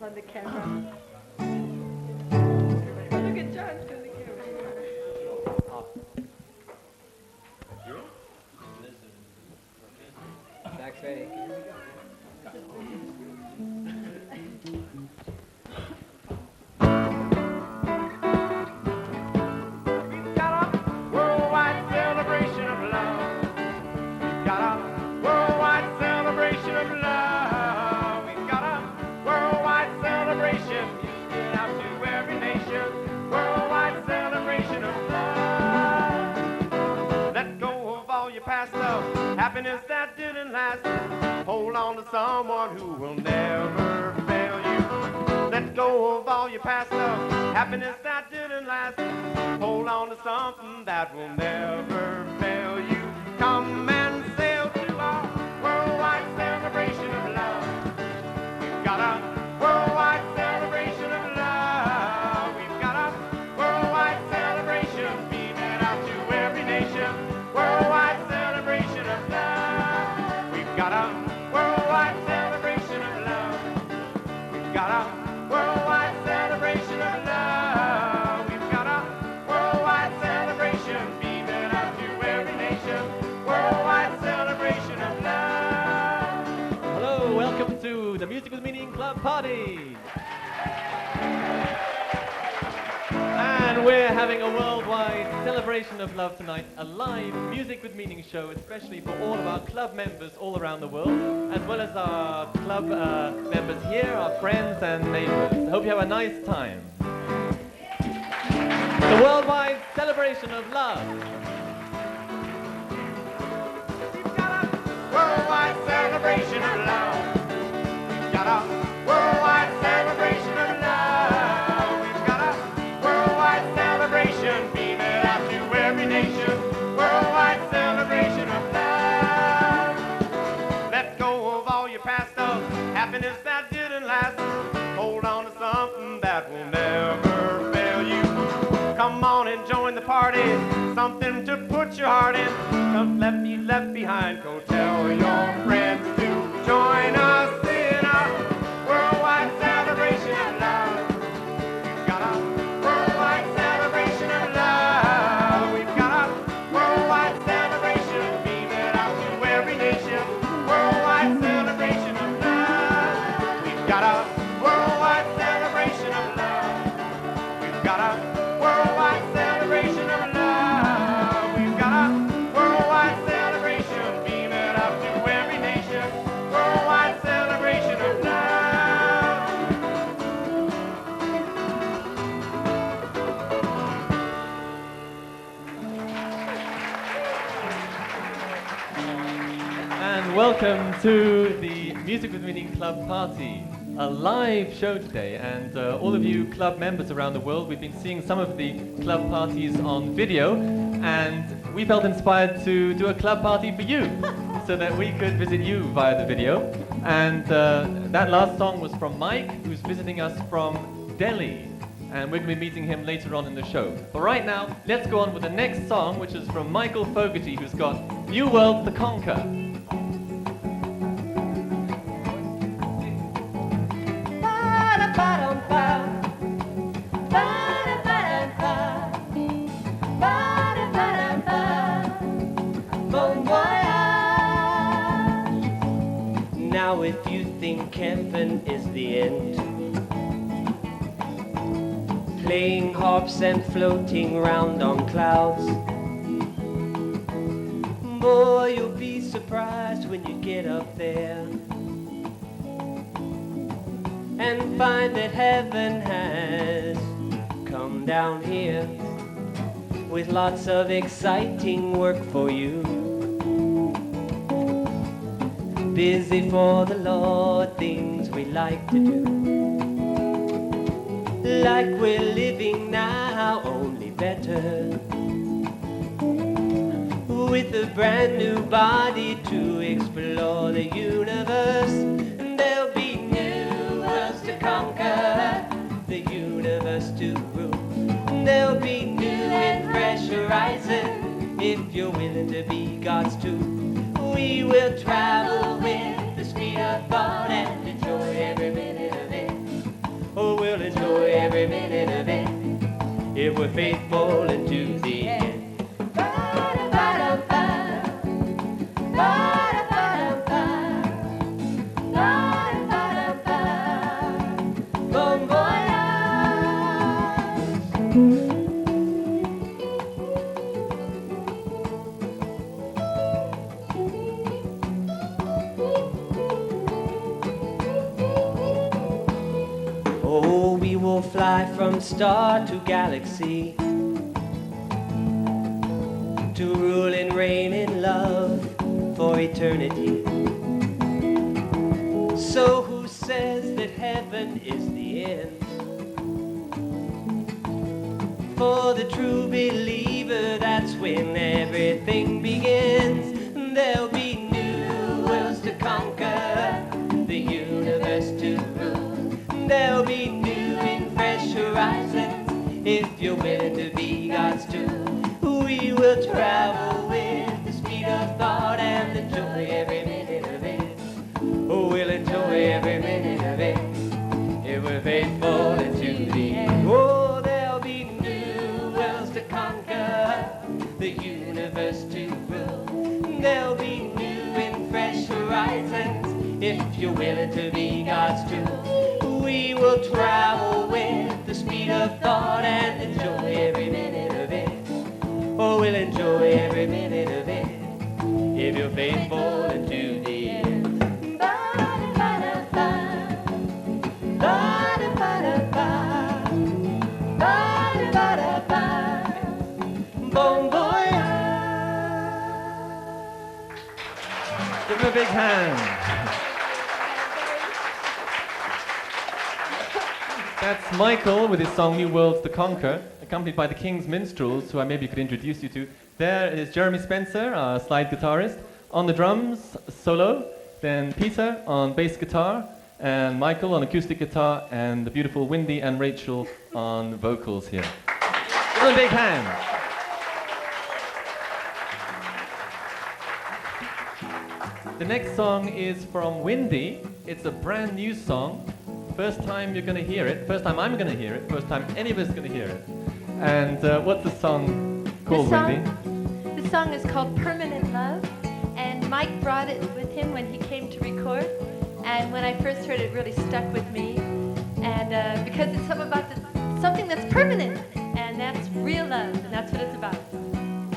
On the camera. Look at John to the camera. Zach's ready. We've got a worldwide celebration of love. We've got a worldwide celebration of love. We've got a worldwide celebration. Get out to every nation. Worldwide celebration of love. Let go of all your past love. Happiness that didn't last. Hold on to someone who will never fail you. Let go of all your past love. Happiness that didn't last. Hold on to something that will never fail you. Come and sail to our worldwide celebration of love. We've got a worldwide celebration of love. We've got a worldwide celebration. Beaming out to every nation. Worldwide celebration of love. We've got a worldwide celebration of love. We've got a worldwide celebration of love. We've got a worldwide celebration. Beaming out to every nation. Worldwide celebration of love. Hello, welcome to the Music with Meaning Club Party. And we're having a worldwide celebration of love tonight, a live Music with Meaning show, especially for all of our club members all around the world, as well as our club members here, our friends and neighbors. I hope you have a nice time. The worldwide celebration of love. We've got a worldwide celebration of love. We've got a worldwide celebration of love. We've got a worldwide celebration. Beaming out to every nation. Worldwide celebration of love. Let go of all your past stuff. Happiness that didn't last. Hold on to something that will never fail you. Come on and join the party. Something to put your heart in. Don't let me left behind. Go tell your friends to join us in our worldwide celebration of love. We've got a worldwide celebration of love. We've got a worldwide celebration. Beaming out to every nation. Worldwide celebration of love. We've got a worldwide celebration of love. We've got a worldwide celebration of love. We've got a worldwide celebration. Beaming out to every nation. Worldwide celebration of love. And welcome to the Music with Meaning Club Party, a live show today. And all of you club members around the world, we've been seeing some of the club parties on video, and we felt inspired to do a club party for you, so that we could visit you via the video. And that last song was from Mike, who's visiting us from Delhi. And we're going to be meeting him later on in the show. But right now, let's go on with the next song, which is from Michael Fogarty, who's got New World to Conquer. Now if you think heaven is the end, playing harps and floating round on clouds, boy, you'll be surprised when you get up there and find that heaven has come down here with lots of exciting work for you. Busy for the Lord, things we like to do, like we're living now, only better, with a brand new body to explore the universe. And there'll be new worlds to conquer, the universe to rule. And there'll be new and fresh horizon, if you're willing to be God's tool. We will travel with the speed of thought and enjoy every minute of it. every minute of it, if we're faithful unto the end. Bon Oh, we will fly from star to galaxy, to rule and reign in love for eternity. So who says that heaven is the end? For the true believer, that's when everything begins. There'll be new worlds to conquer, the universe to rule. There'll be new and fresh horizons, if you're willing to be God's tool. We will travel with the speed of thought and enjoy every minute of it. Oh, we'll enjoy every minute of it, if we're faithful unto the end. Oh, there'll be new worlds to conquer, the universe to rule. There'll be new and fresh horizons, if you're willing to be God's tool. We will travel with the speed of thought and enjoy every minute of it. Oh, we'll enjoy every minute of it, if you're faithful unto the end. Bon voyage. Give him a big hand. That's Michael with his song New Worlds to Conquer, accompanied by the King's Minstrels, who I maybe could introduce you to. There is Jeremy Spencer, our slide guitarist, on the drums, solo, then Peter on bass guitar, and Michael on acoustic guitar, and the beautiful Wendy and Rachel on vocals here. Give them a big hand. The next song is from Wendy. It's a brand new song. First time you're going to hear it, first time I'm going to hear it, first time any of us are going to hear it. And what's the song called, Wendy? The song is called Permanent Love, and Mike brought it with him when he came to record. And when I first heard it, it really stuck with me. And because it's something that's permanent, and that's real love, and that's what it's about.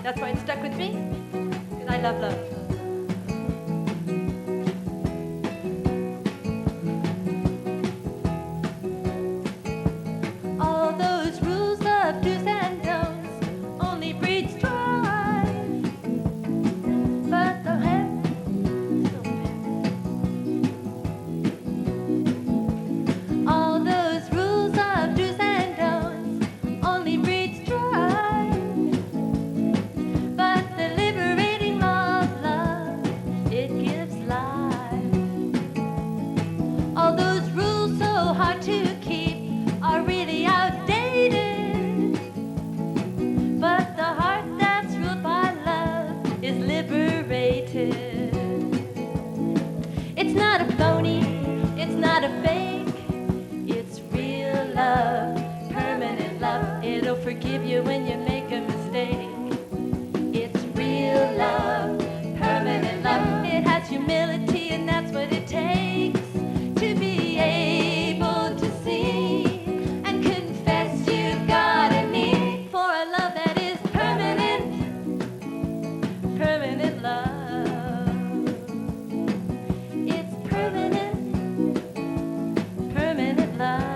That's why it stuck with me, because I love love. Forgive you when you make a mistake. It's real love, permanent love. It has humility, and that's what it takes to be able to see and confess you've got a need for a love that is permanent, permanent love. It's permanent, permanent love.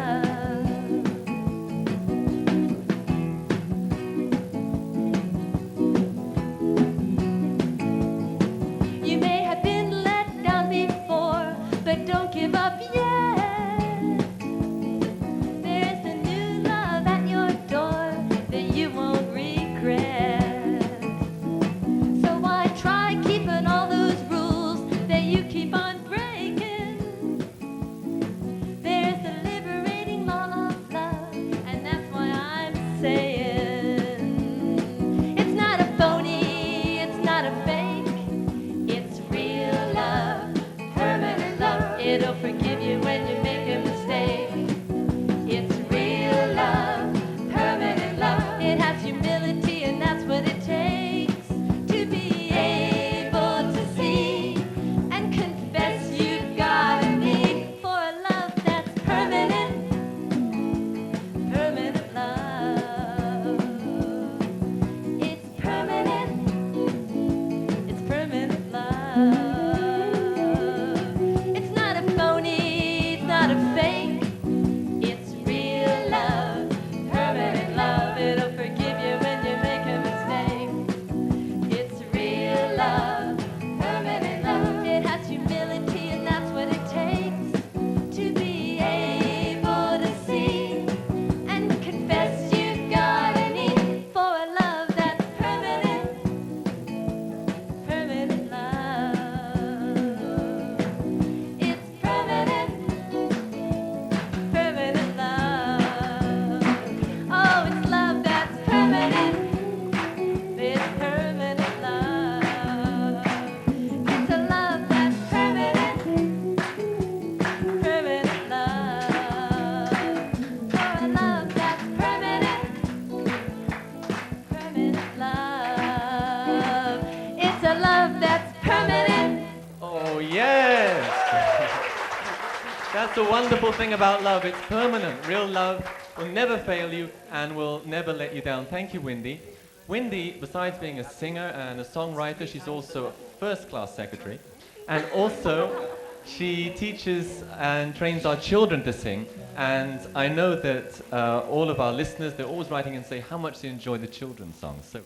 That's the wonderful thing about love. It's permanent. Real love will never fail you and will never let you down. Thank you, Wendy. Wendy, besides being a singer and a songwriter, she's also a first-class secretary. And also, she teaches and trains our children to sing. And I know that all of our listeners, they're always writing and say how much they enjoy the children's songs. So,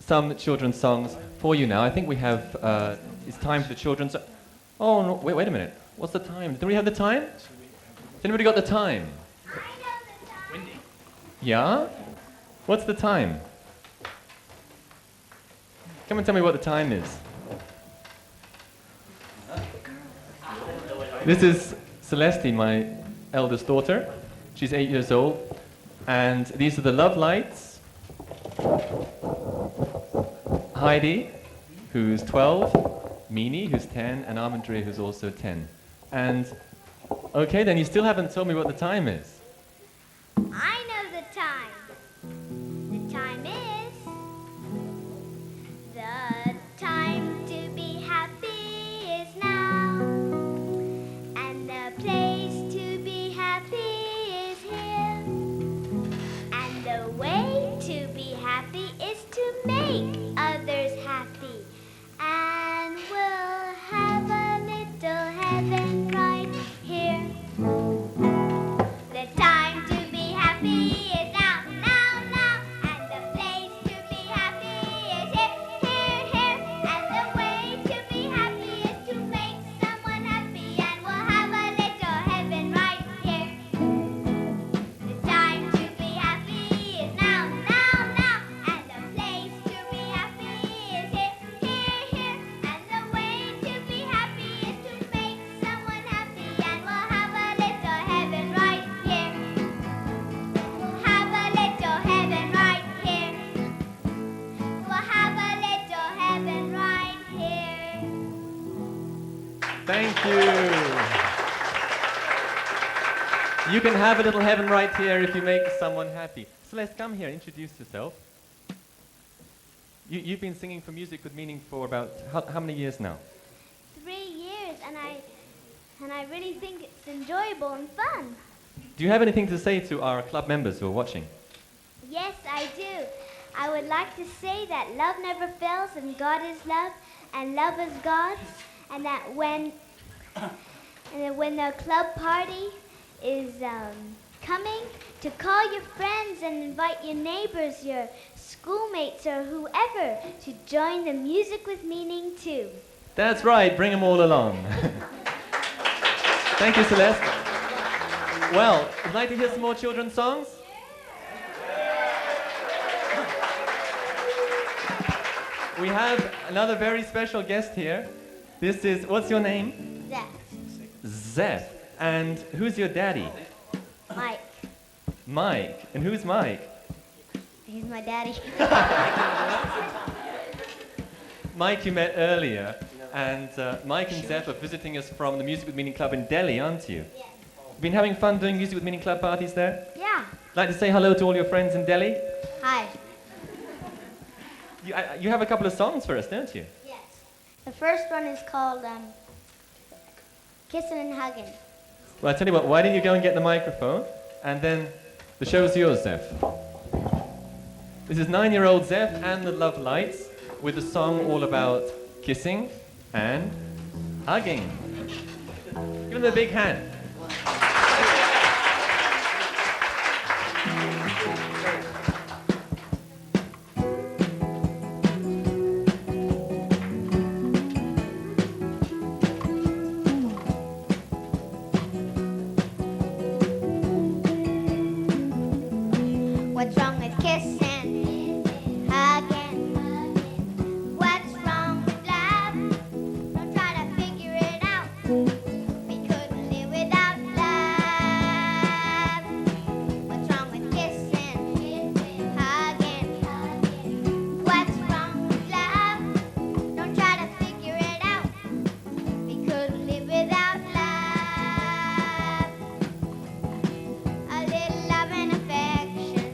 some children's songs for you now. I think we have, it's time for the children's. Oh, no, wait a minute. What's the time? Do we have the time? Has anybody got the time? I know the time. Wendy. Yeah? What's the time? Come and tell me what the time is. This is Celeste, my eldest daughter. She's 8 years old. And these are the love lights. Heidi, who's 12. Mimi, who's 10. And Armandria, who's also 10. And, okay, then you still haven't told me what the time is. I know the time. The time is the time to be happy is now. And the place to be happy is here. And the way to be happy is to make others happy. And we'll have a little heaven right here. The time to be happy is now, now, now. And the place to be happy is here, here, here. And the way to be happy is to make someone happy. And we'll have a little heaven right here. The time to be happy is now, now, now. And the place to be happy is here, here, here. And the way to be happy is to make someone happy. And we'll have a little heaven right here. We'll have a little heaven right here. We'll have a little heaven right here. Thank you. You can have a little heaven right here if you make someone happy. Celeste, come here, introduce yourself. You've been singing for Music with Meaning for about how many years now? 3 years, and I really think it's enjoyable and fun. Do you have anything to say to our club members who are watching? Yes, I do. I would like to say that love never fails, and God is love, and love is God, and that when the club party is coming, to call your friends and invite your neighbors, your schoolmates, or whoever to join the Music with Meaning too. That's right, bring them all along. Thank you, Celeste. Well, would you like to hear some more children's songs? We have another very special guest here. This is, what's your name? Zeph. Zeph. And who's your daddy? Mike. Mike. And who's Mike? He's my daddy. Mike you met earlier, and Mike and Zeph are visiting us from the Music with Meaning Club in Delhi, aren't you? Yes. Been having fun doing Music with Meaning Club parties there? Yeah. Like to say hello to all your friends in Delhi? Hi. You have a couple of songs for us, don't you? Yes. The first one is called Kissing and Hugging. Well, I tell you what, why don't you go and get the microphone, and then the show's yours, Zeph. This is 9-year-old Zeph and the Love Lights with a song all about kissing and hugging. Give them a big hand. What's wrong with kissing, hugging? What's wrong with love? Don't try to figure it out. We couldn't live without love. What's wrong with kissing, hugging? What's wrong with love? Don't try to figure it out. We couldn't live without love. A little love and affection.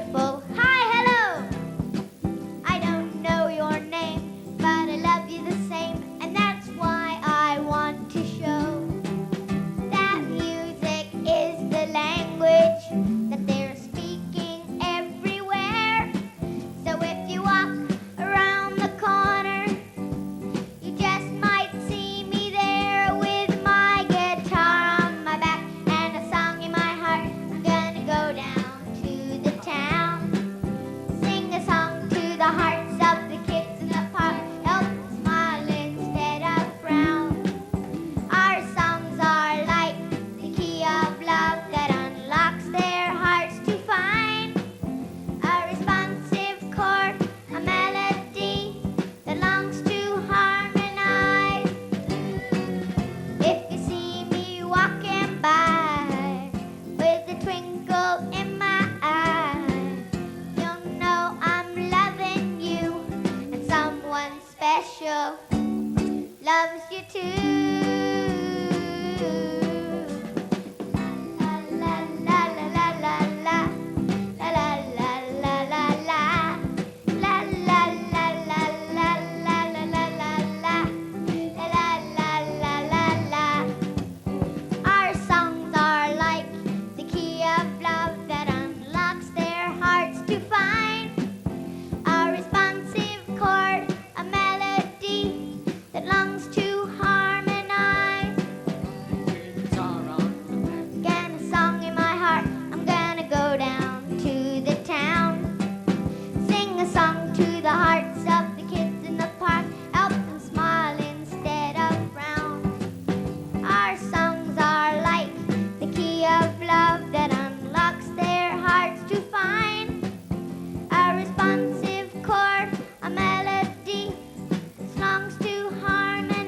cheerful. Hi, hello. I don't know your name, but I love you the same, and that's why I want to show that music is the language that they're speaking everywhere. So if you walk around the corner, you just might see me there with my guitar on my back and a song in my heart. I'm gonna go down to the town, sing a song to the hearts of the kids in the park, help them smile instead of frown. Our songs are like the key of love that unlocks their hearts to find a responsive chord, a melody that longs to harmonize. If you see me walking by with a twinkle in my eye, you'll know I'm loving you, and someone special loves you too. La la la la la la la. La la la la la la. La la la la la la la la la la. La la la la la. Our songs are like the key of love that unlocks their hearts to find a responsive chord, a melody that longs to harmonize. Again, a song in my heart. I'm gonna go down to the town, sing a song to the hearts of the kids in the park, help them smile instead of frown. Our songs are like the key of love that unlocks their hearts to find a responsive chord, a melody that longs to harmonize.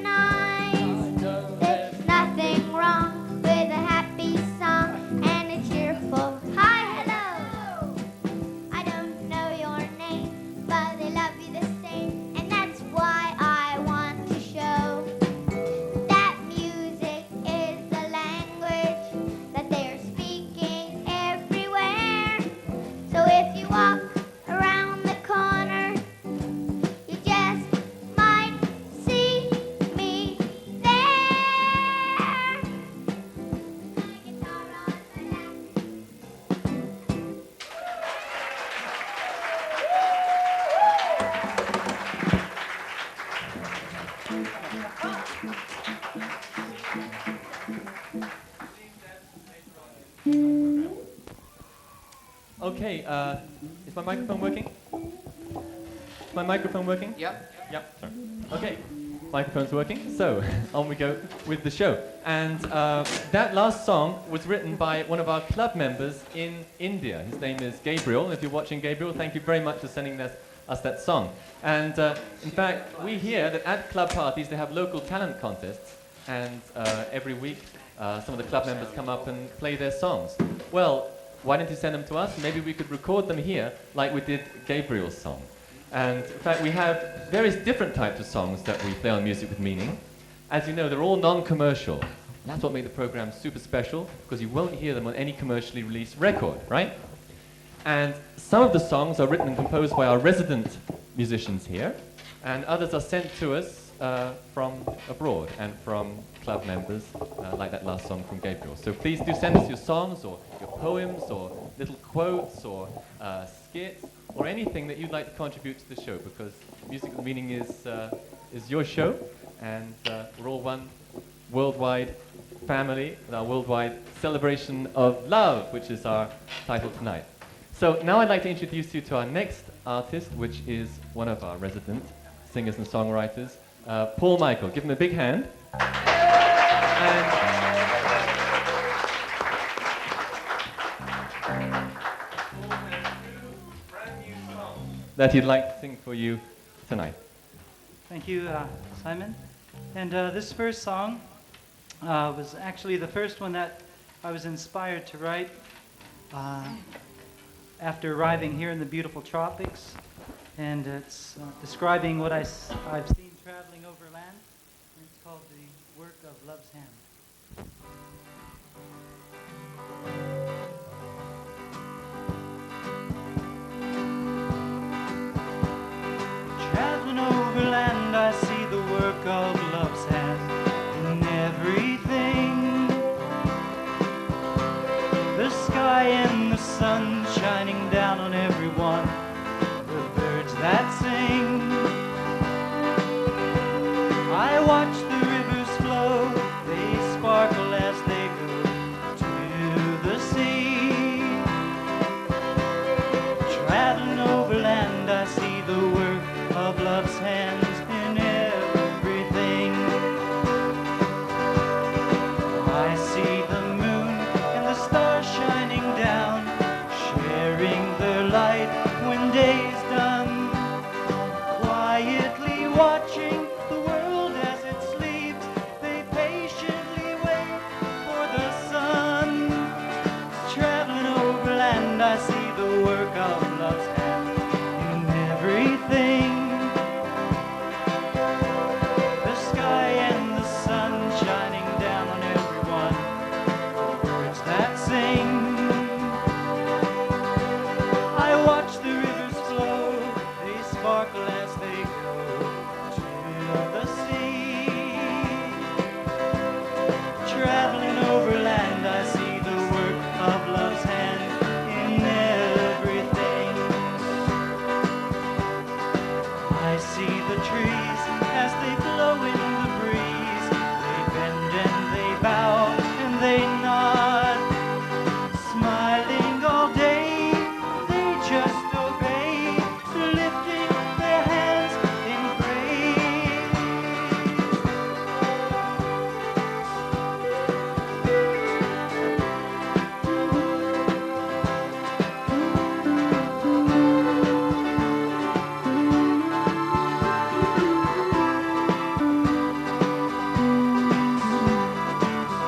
There's nothing wrong with a happy song and a cheerful hi, hello. I don't know your name, but I love you the same, and that's why I want to show that music is the language that they're speaking everywhere. So if you walk around the corner, you just might see me there. My guitar on my lap. Okay, is my microphone working? Is my microphone working? Yep. Yep, sorry. Okay, microphone's working, so on we go with the show. And that last song was written by one of our club members in India. His name is Gabriel. If you're watching, Gabriel, thank you very much for sending us that song. And in fact, we hear that at club parties they have local talent contests, and every week some of the club members come up and play their songs. Well, why don't you send them to us? Maybe we could record them here like we did Gabriel's song. And in fact, we have various different types of songs that we play on Music with Meaning. As you know, they're all non-commercial. That's what makes the program super special, because you won't hear them on any commercially released record, right? And some of the songs are written and composed by our resident musicians here, and others are sent to us from abroad and from club members, like that last song from Gabriel. So please do send us your songs or your poems or little quotes or skits or anything that you'd like to contribute to the show, because Music with Meaning is your show, and we're all one worldwide family with our worldwide celebration of love, which is our title tonight. So now I'd like to introduce you to our next artist, which is one of our resident singers and songwriters, Paul Michael. Give him a big hand. And Paul has two brand new songs that he'd like to sing for you tonight. Thank you, Simon. And this first song was actually the first one that I was inspired to write after arriving here in the beautiful tropics. And it's describing what I've seen traveling over land. And it's called The Work of Love's Hand. of love's hand in everything. The sky and the sun shining down on everyone, the birds that sing. I watch the rivers flow, they sparkle as they go to the sea. Traveling over land, I see the work of love's hands in everything. I see the moon and the stars shining down, sharing their light when day's done. Quietly watching the world as it sleeps, they patiently wait for the sun. Traveling over land, I see the work of love's hand in everything. The sky and the sun shining down on everyone, birds that sing. I watch the rivers flow, they sparkle as they go to the sea. Traveling over land, I see the work of love's hand in everything. I see the trees as they blow in the breeze. They bend and they bow and they nod. Smiling all day, they just obey, lifting their hands in praise.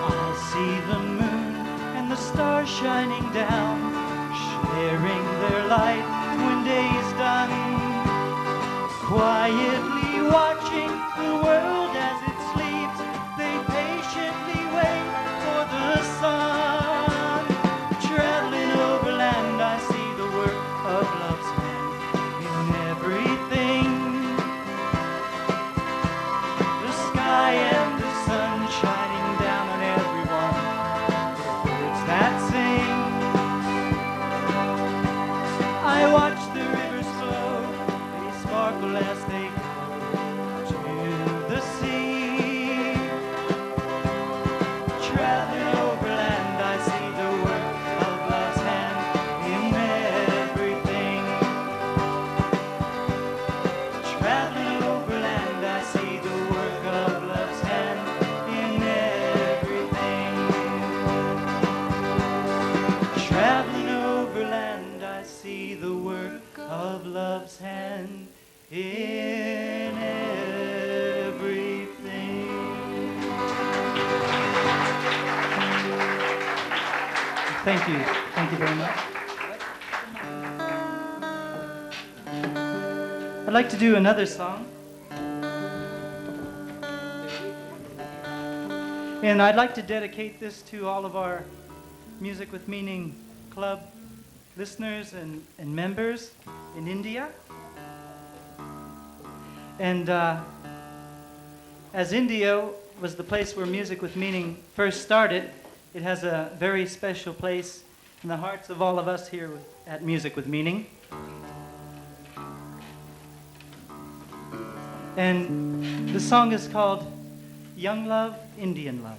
I see the moon and the stars shining down, sharing their light when day's done. Quietly watching the world as it sleeps, they patiently wait for the sun. Traveling over land, I see the work of love's hand in everything. The sky and the sun shining down on everyone, the birds that sing. I watch the rivers flow, they sparkle as they go to the sea. Traveling over land, I see the work of love's hand in everything. Traveling over land, I see the work of love's hand in everything. Traveling over land, I see the work of love's hand in everything. Thank you. Thank you very much. I'd like to do another song. And I'd like to dedicate this to all of our Music with Meaning Club listeners and members in India. And as India was the place where Music with Meaning first started, it has a very special place in the hearts of all of us here at Music with Meaning. And the song is called Young Love, Indian Love.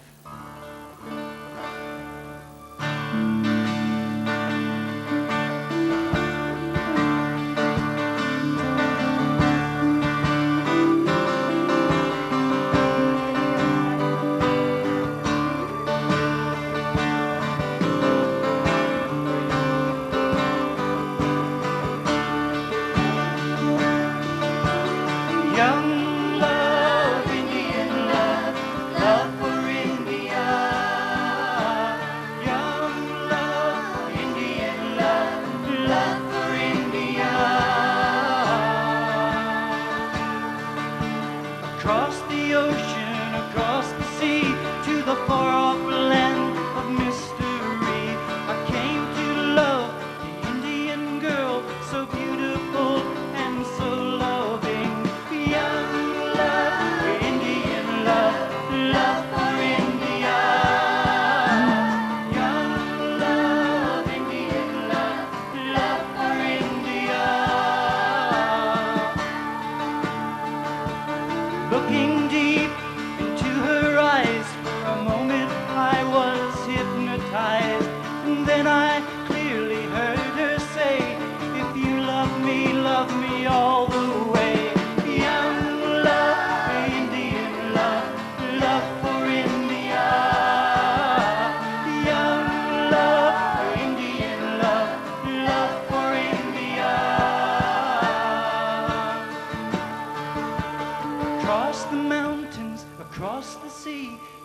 Young love, Indian love, love for Indian.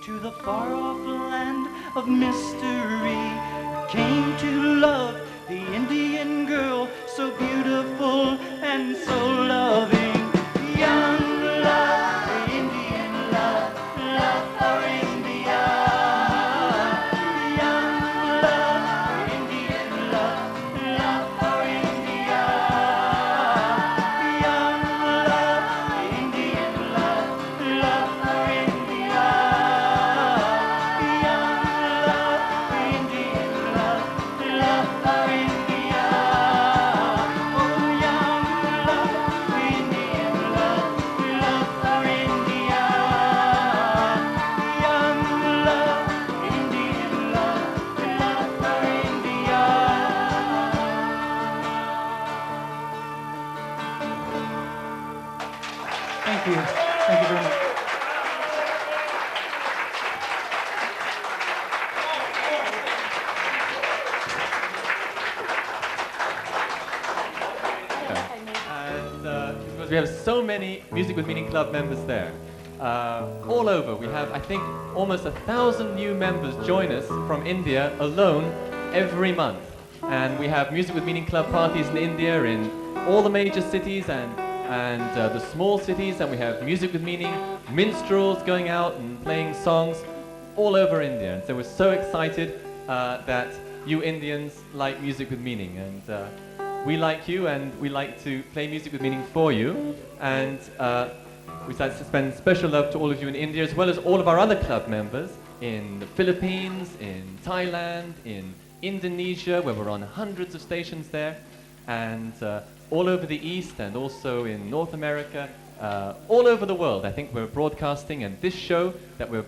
to the far-off land of mystery. Came to love the Indian girl, so beautiful and so loving. Young love, the Indian love, love for India. Young love, the Indian love, love for India. Young love, the Indian love, love for India. Young love, the Indian love, love for India. Oh, young love, the Indian love, love for India. Young love, Indian love, love for India. Thank you. Thank you very much. And because we have so many Music with Meaning Club members there, all over. We have, I think, almost 1,000 new members join us from India alone every month. And we have Music with Meaning Club parties in India in all the major cities and the small cities, and we have Music with Meaning minstrels going out and playing songs all over India. And so we're so excited that you Indians like Music with Meaning, and we like you, and we like to play Music with Meaning for you. And we'd like to spend special love to all of you in India, as well as all of our other club members in the Philippines, in Thailand, in Indonesia, where we're on hundreds of stations there, and all over the East, and also in North America, all over the world. I think we're broadcasting, and this show that we're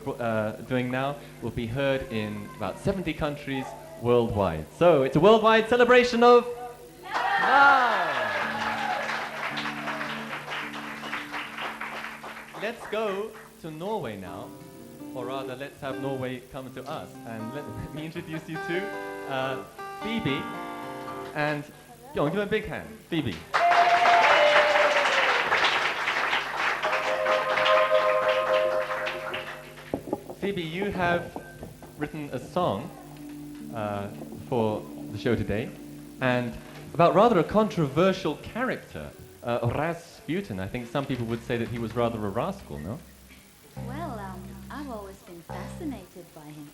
doing now will be heard in about 70 countries worldwide. So it's a worldwide celebration of love. Let's go to Norway now, or rather, let's have Norway come to us. And let me introduce you to Phoebe. And go on, give her a big hand. Phoebe. Phoebe, you have written a song for the show today, and about rather a controversial character, Rasputin. I think some people would say that he was rather a rascal, no? Well, I've always been fascinated by him.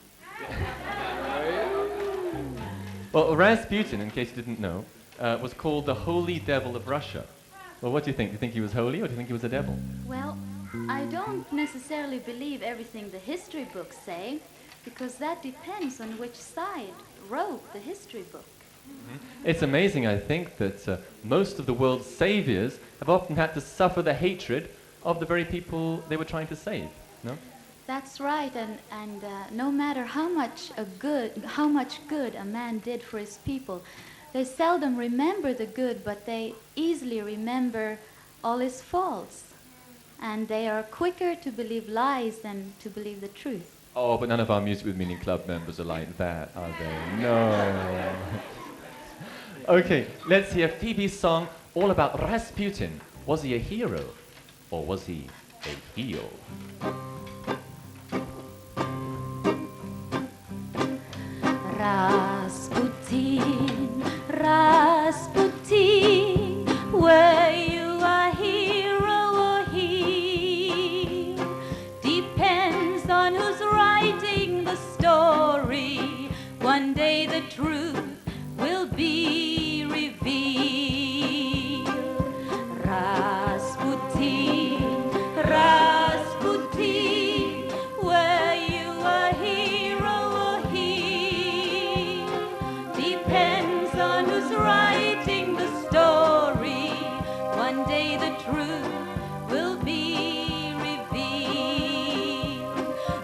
Well, Rasputin, in case you didn't know, was called the Holy Devil of Russia. Well, what do you think? Do you think he was holy, or do you think he was a devil? Well, I don't necessarily believe everything the history books say, because that depends on which side wrote the history book. It's amazing, I think, that most of the world's saviors have often had to suffer the hatred of the very people they were trying to save, no? That's right, and no matter how much good a man did for his people, they seldom remember the good, but they easily remember all his faults. And they are quicker to believe lies than to believe the truth. Oh, but none of our Music with Meaning Club members are like that, are they? No. Okay, let's hear Phoebe's song all about Rasputin. Was he a hero, or was he a heel? Rasputin, Rasputin, were you a hero or heel? Depends on who's writing the story. One day the truth will be revealed. Rasputin, Rasputin, were you a hero or heel? Depends on who's writing the story. One day the truth will be revealed.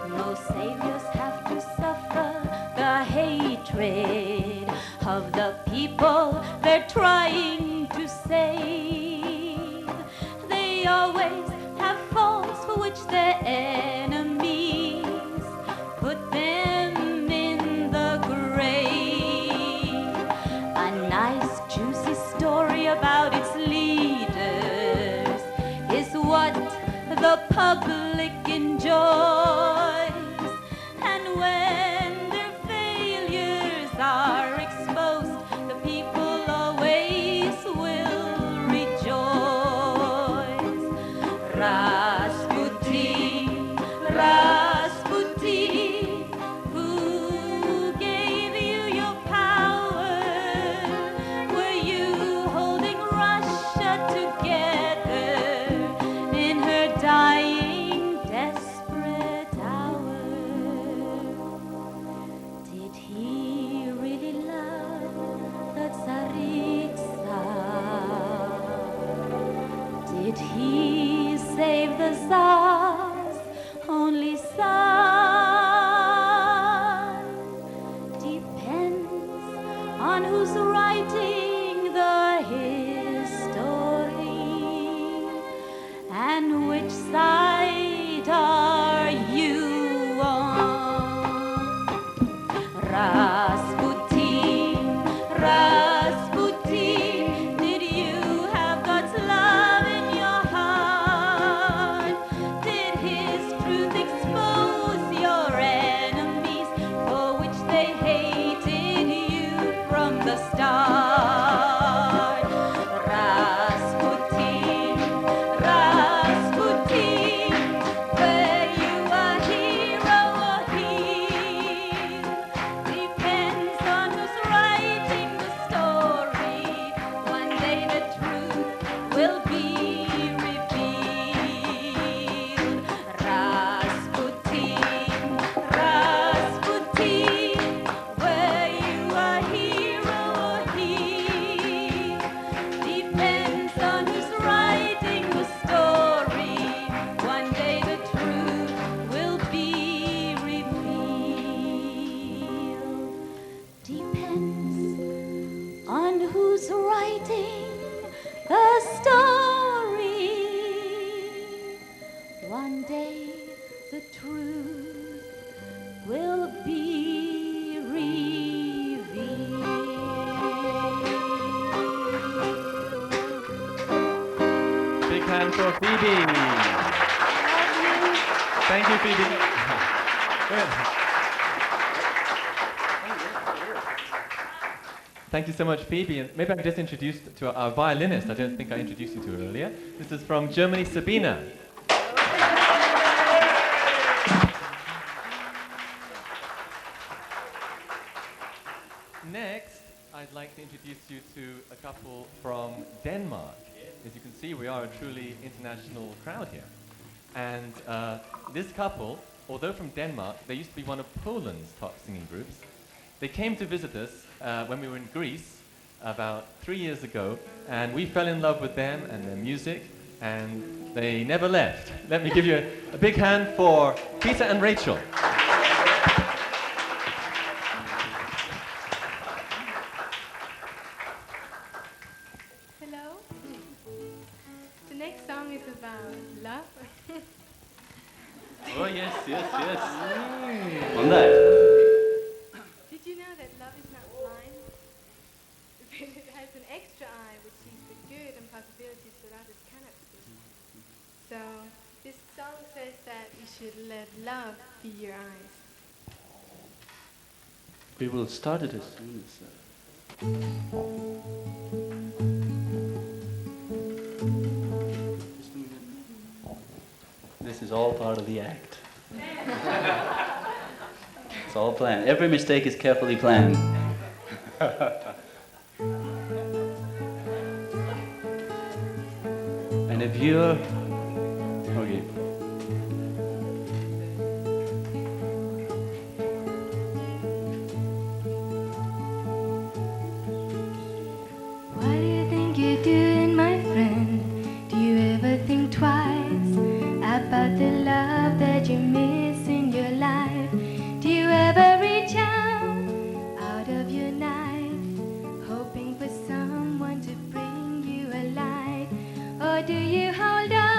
Most saviors have to suffer the hatred of the people they're trying to save. They always have faults for which their enemies put them in the grave. A nice juicy story about its leaders is what the public enjoys. Did he save the Tsar's only son? Depends on who's writing the history. And which side are you on? Rasputin, Rasputin, did you have God's love in your heart? Did his truth expose your enemies, for which they hated you from the start? Rasputin, Rasputin, were you a hero or heel? Depends on who's writing the story. One day the truth will be revealed. Rasputin, Rasputin, were you a hero or heel? Depends on who's writing the story. One day the truth will be revealed. Depends on who's writing the story. One day the truth will be revealed. Big hand for Phoebe. Thank you, Phoebe. Good. Thank you so much, Phoebe. And maybe I can just introduce to our violinist. I don't think I introduced you to her earlier. This is from Germany, Sabina. Next, I'd like to introduce you to a couple from Denmark. As you can see, we are a truly international crowd here. And this couple, although from Denmark, they used to be one of Poland's top singing groups. They came to visit us when we were in Greece about 3 years ago, and we fell in love with them and their music, and they never left. Let me give you a big hand for Peter and Rachel. Hello. The next song is about love. Oh, yes, yes, yes. On that. Did you know that love is not blind? It has an extra eye which sees the good and possibilities that others cannot see. So this song says that you should let love be your eyes. We will start it as soon as... This is all part of the act. It's all planned. Every mistake is carefully planned. And if you're... Okay. What do you think you're doing, my friend? Do you ever think twice about the love that you miss in your life? Do you ever reach out of your knife, hoping for someone to bring you a light? Or do you hold on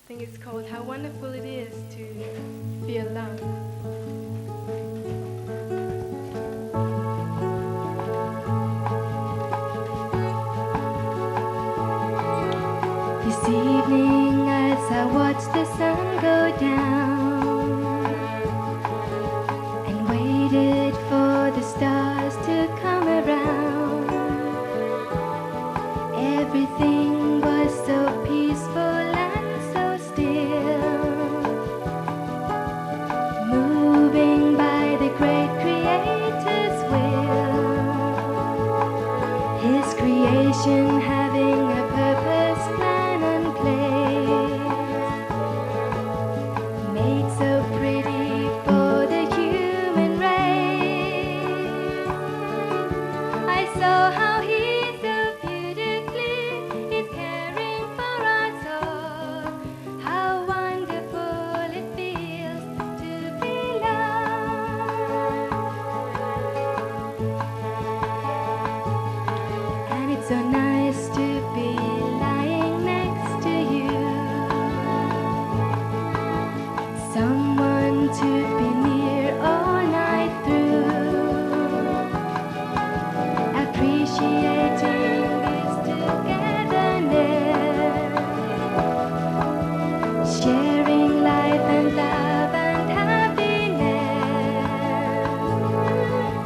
I think it's called How Wonderful It Is to Feel Love. This evening as I watch the sun go down and waited for the stars to come around, everything was so peaceful and so still, moving by the great Creator's will, His creation having a purpose, plan and place, made so pretty for the human race. I saw how He so beautifully is caring for us all. How wonderful it feels to be loved. And it's so nice to be lying next to you, someone to be near all night through, appreciating this togetherness, sharing life and love and happiness.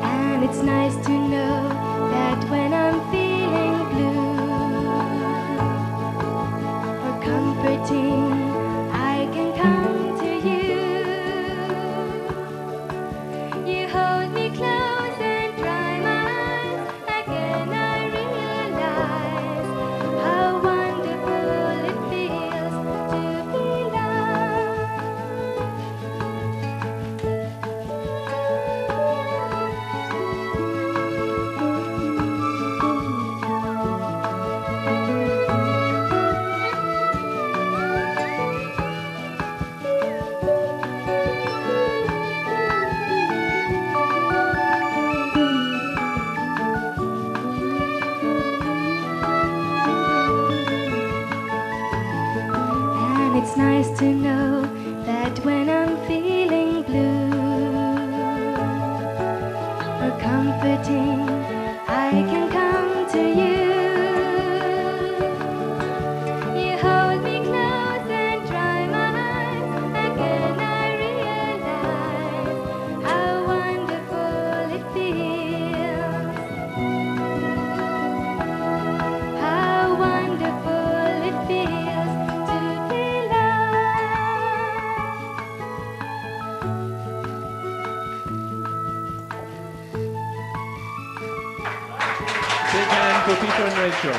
And it's nice to know that when I'm feeling blue or comforting, I can come to you. You hold me close and dry my eyes. Again I realize how wonderful it feels to be loved. And it's nice to know that when I'm feeling blue or comforting, I can come to you. You hold me close and dry my eyes. Again I realize how wonderful it feels. How wonderful it feels to be loved. Big hand for Peter and Rachel.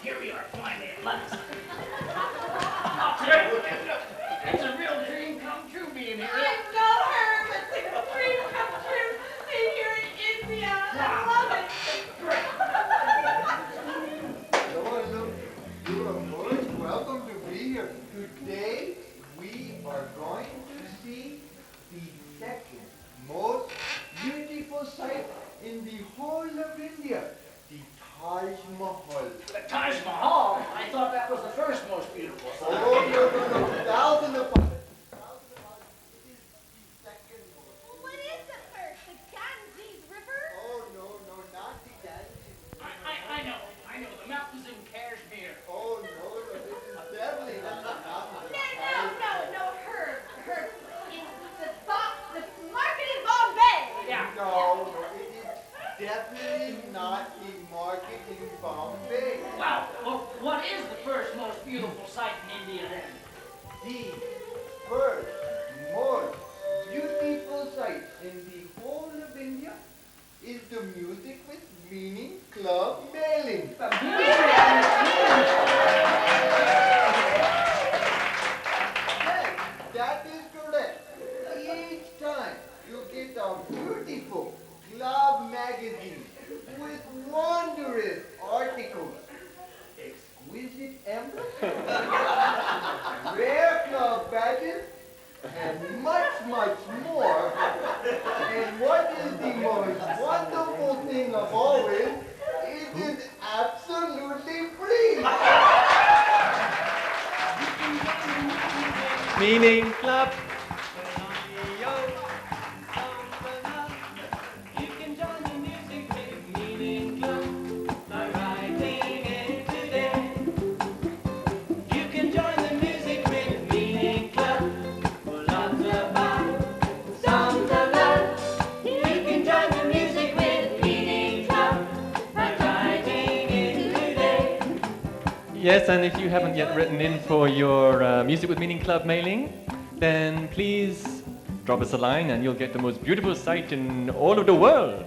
Here we are, finally at last. It's a real dream come true being here. I know her, but it's a dream come true. Being here in India. I love it. Hello, you are most welcome to be here. Today, we are going to see the second most beautiful sight in the whole of India, the Taj Mahal. The Taj Mahal? I thought that was the first most beautiful sight. Oh, no, thousand upon it. It is the second most. Well, what is the first? The Ganges River? Oh, no, not the Ganges. I know. The mountains in Kashmir. Oh, no, this is definitely not the mountain. No, Herb. It's the market in Bombay. Yeah. No, it is definitely not the market in Bombay. Wow. Well, what is the first most beautiful sight in India then? The first most beautiful sight in the whole of India is the music with meaning club mailing. The music. Yes, that is correct. Each time you get a beautiful club magazine with wondrous articles, exquisite emblems, rare club badges, and much is the most wonderful thing of all. It is absolutely free. Meaning Club. You can join the music with Meaning Club by writing in today. You can join the music with Meaning Club for lots of fun, songs of love. You can join the music with Meaning Club by writing in today. Yes, and if you haven't yet written in for your Music with Meaning Club mailing, then please drop us a line and you'll get the most beautiful sight in all of the world.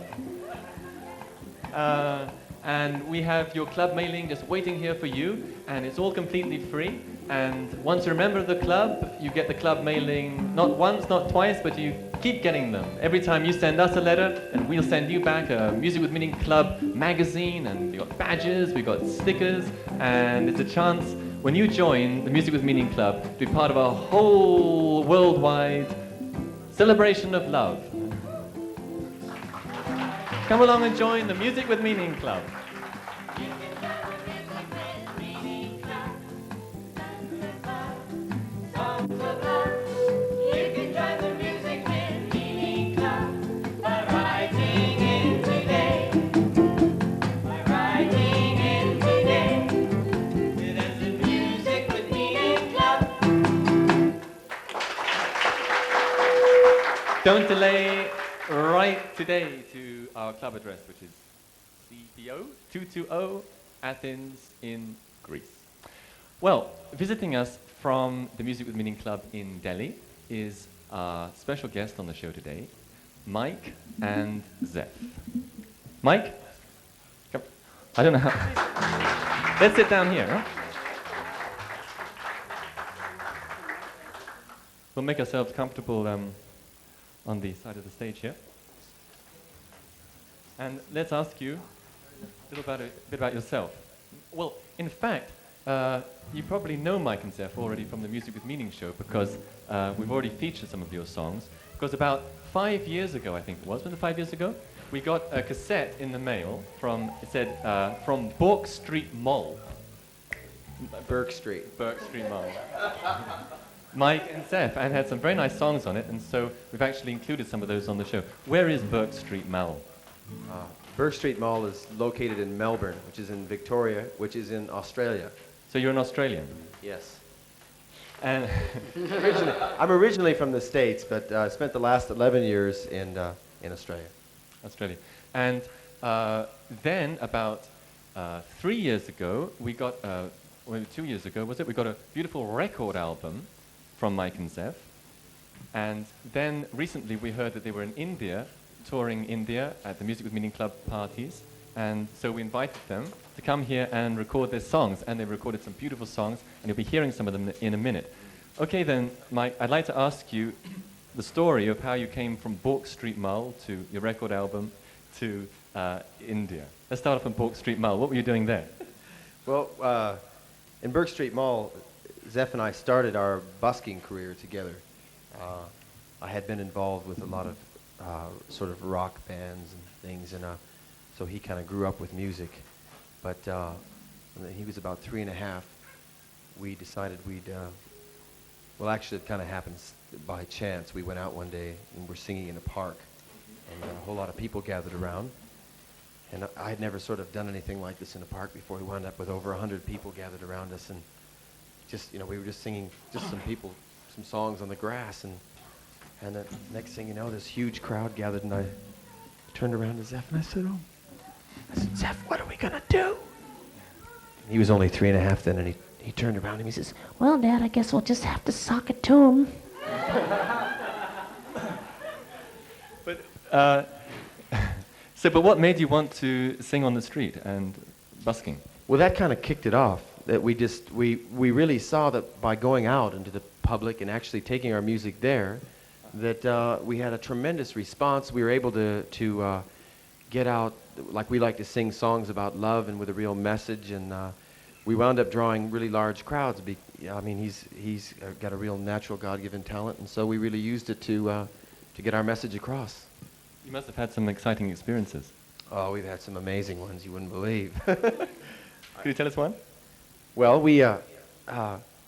And we have your club mailing just waiting here for you, and it's all completely free. And once you're a member of the club, you get the club mailing not once, not twice, but you keep getting them. Every time you send us a letter, and we'll send you back a Music with Meaning Club magazine, and we got badges, we got stickers, and it's a chance when you join the Music with Meaning Club to be part of a whole worldwide celebration of love. Come along and join the Music with Meaning Club. You can join the music with Meaning Club by writing in today. By writing in today. That's the Music with Meaning Club. Don't delay, write today to our club address, which is CPO 220 Athens in Greece. Well, visiting us from the Music with Meaning Club in Delhi is our special guest on the show today, Mike and Zeph. Mike? Come. I don't know how. Let's sit down here, huh? We'll make ourselves comfortable on the side of the stage here. And let's ask you a bit about yourself. Well, in fact, you probably know Mike and Zeph already from the Music with Meaning show, because we've already featured some of your songs. Because about 5 years ago, I think it was it 5 years ago? We got a cassette in the mail from, it said, from Bourke Street Mall. Burke Street. Burke Street Mall. Mike and Zeph, and had some very nice songs on it, and so we've actually included some of those on the show. Where is Burke Street Mall? Burke Street Mall is located in Melbourne, which is in Victoria, which is in Australia. So you're an Australian? Yes. And I'm originally from the States, but I spent the last 11 years in Australia. Australia. And then about 3 years ago, we got, maybe 2 years ago, was it? We got a beautiful record album from Mike and Zeph. And then recently we heard that they were in India, touring India at the Music with Meaning Club parties. And so we invited them to come here and record their songs. And they recorded some beautiful songs, and you'll be hearing some of them in a minute. Okay then, Mike, I'd like to ask you the story of how you came from Bourke Street Mall to your record album to India. Let's start off from Bourke Street Mall. What were you doing there? Well, in Burke Street Mall, Zeph and I started our busking career together. I had been involved with a lot of sort of rock bands and things, and so he kind of grew up with music. But when he was about 3 and a half, we decided we'd, well, actually it kind of happens by chance. We went out one day and were singing in a park, and a whole lot of people gathered around. And I had never sort of done anything like this in a park before. We wound up with over 100 people gathered around us, and just, you know, we were just singing just some songs on the grass, and the next thing you know, this huge crowd gathered, and I turned around to Zeph and I said, Zeph, what are we gonna do? And he was only 3 and a half then, and he turned around and he says, well, Dad, I guess we'll just have to sock it to him. But but what made you want to sing on the street and busking? Well, that kind of kicked it off. That we really saw that by going out into the public and actually taking our music there, that we had a tremendous response. We were able to get out, like we like to sing songs about love and with a real message, and we wound up drawing really large crowds. I mean, he's got a real natural God-given talent, and so we really used it to get our message across. You must have had some exciting experiences. Oh, we've had some amazing ones you wouldn't believe. Could you tell us one? Well, we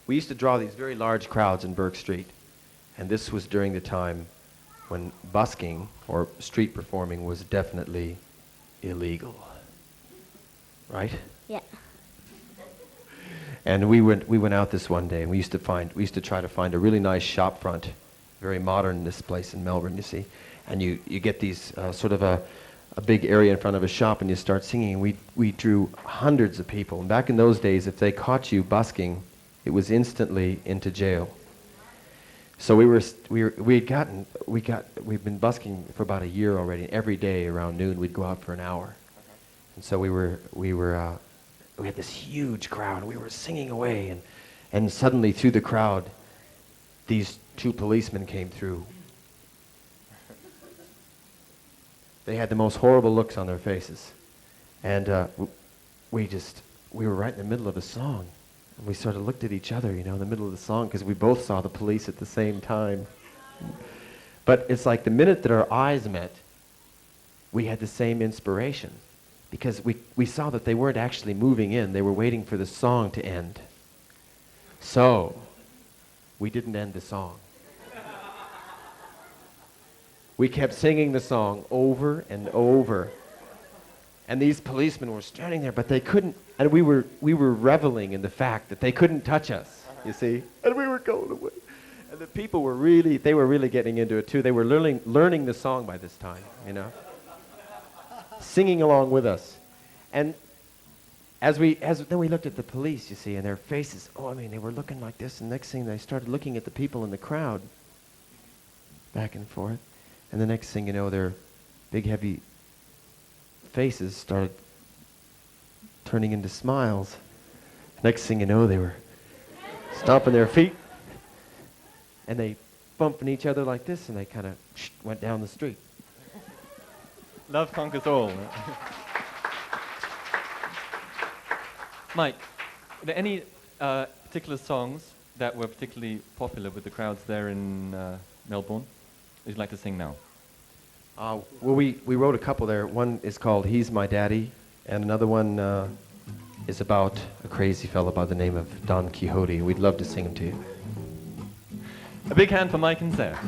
used to draw these very large crowds in Burke Street, and this was during the time when busking or street performing was definitely illegal, right? Yeah. And we went out this one day, and we used to try to find a really nice shop front, very modern, this place in Melbourne, you see, and you get these sort of a big area in front of a shop, and you start singing. And we drew hundreds of people, and back in those days, if they caught you busking, it was instantly into jail. So we've been busking for about a year already. And every day around noon, we'd go out for an hour. And so we had this huge crowd. We were singing away, and suddenly through the crowd, these two policemen came through. They had the most horrible looks on their faces, and we were right in the middle of a song. And we sort of looked at each other, in the middle of the song, because we both saw the police at the same time. But it's like the minute that our eyes met, we had the same inspiration, because we saw that they weren't actually moving in. They were waiting for the song to end. So, we didn't end the song. We kept singing the song over and over. And these policemen were standing there, but they couldn't, and we were reveling in the fact that they couldn't touch us, you see? And we were going away. And the people were really getting into it too. They were learning the song by this time, singing along with us. And then we looked at the police, you see, and their faces, they were looking like this, and next thing they started looking at the people in the crowd, back and forth. And the next thing you know, their big, heavy faces started turning into smiles. Next thing you know, they were stomping their feet, and they bumping each other like this, and they kind of went down the street. Love conquers all. Mike, are there any particular songs that were particularly popular with the crowds there in Melbourne that you'd like to sing now? Well, we wrote a couple there. One is called He's My Daddy, and another one is about a crazy fellow by the name of Don Quixote. We'd love to sing them to you. A big hand for Mike and Zeph.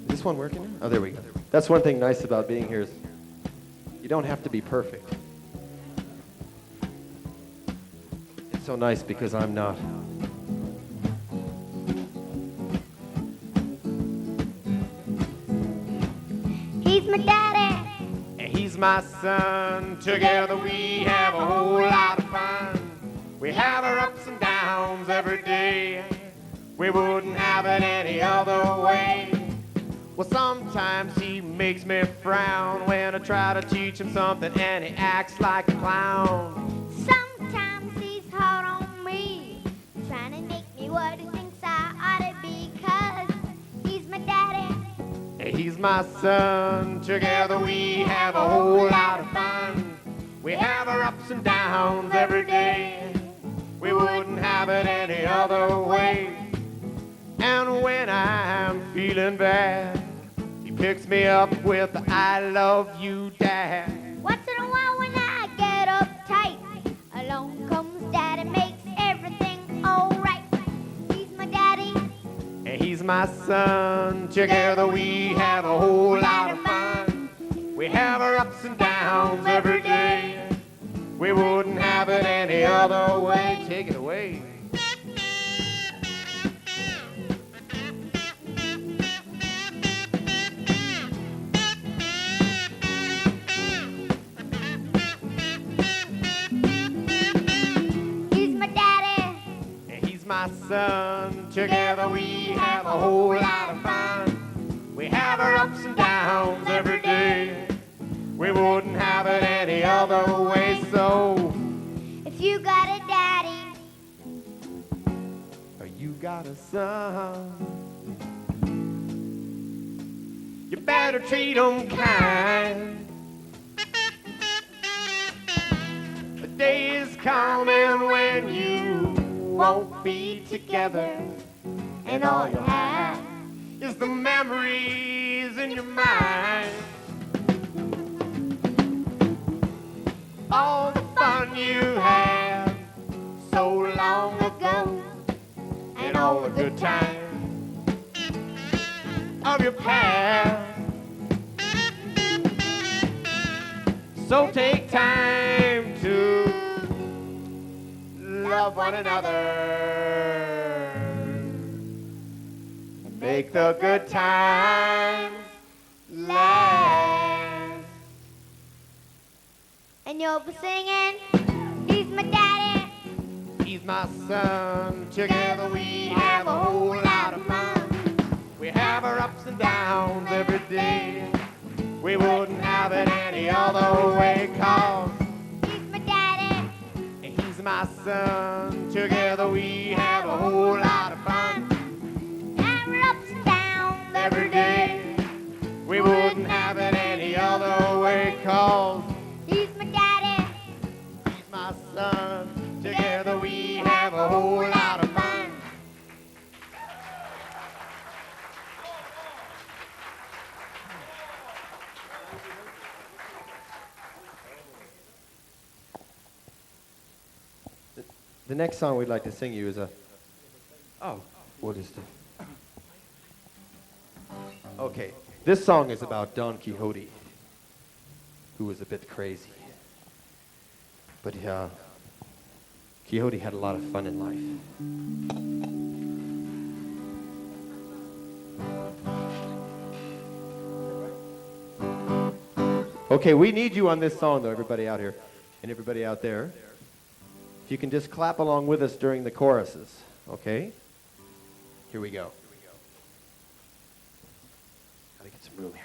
Is this one working now? Oh, there we go. That's one thing nice about being here is you don't have to be perfect. It's so nice because I'm not. He's my daddy. And he's my son. Together we have a whole lot of fun. We have our ups and downs every day. We wouldn't have it any other way. Well, sometimes he makes me frown when I try to teach him something and he acts like a clown. Sometimes he's hard on me, trying to make me what he thinks I ought to be, 'cause he's my daddy. And he's my son. Together we have a whole lot of fun. We have our ups and downs every day. We wouldn't have it any other way. And when I'm feeling bad, he picks me up with I love you, Dad. Once in a while when I my son. Together we have a whole lot of fun. We have our ups and downs every day. We wouldn't have it any other way. Take it away. He's my daddy. And he's my son. Together we have a whole lot of fun. We have our ups and downs every day. We wouldn't have it any other way. So If you got a daddy, or you got a son, you better treat 'em kind. The day is coming when you won't be together, and all you have is the memories in your mind. All the fun you had so long ago, and all the good times of your past. So take time to love one another and make the good times last. and you'll be singing, he's my daddy. He's my son. Together we have a whole lot of fun. We have our ups and downs every day. We wouldn't have it any other way, 'cause He's my daddy. and he's my son. Together we have a whole lot of fun. And we're ups and downs Every day we wouldn't have it any other way, 'cause He's my daddy. he's my son. Together we have a whole lot of fun. The next song we'd like to sing you is a... Oh, what is the... Okay, this song is about Don Quixote, who was a bit crazy. But Quixote had a lot of fun in life. Okay, we need you on this song, though, everybody out here and everybody out there. If you can just clap along with us during the choruses, okay? Here we go. Gotta get some room here.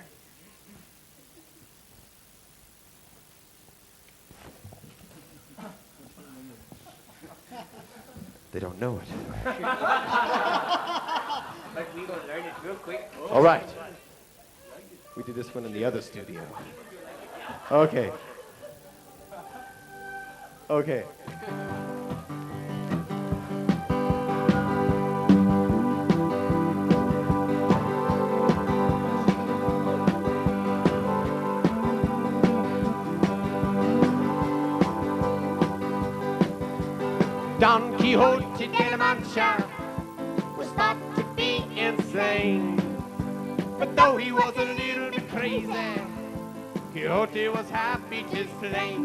They don't know it. But we gonna learn it real quick. All right. We did this one in the other studio. Okay. Okay. Don Quixote de la Mancha was thought to be insane. But though he was a little bit crazy, Quixote was happy to slay.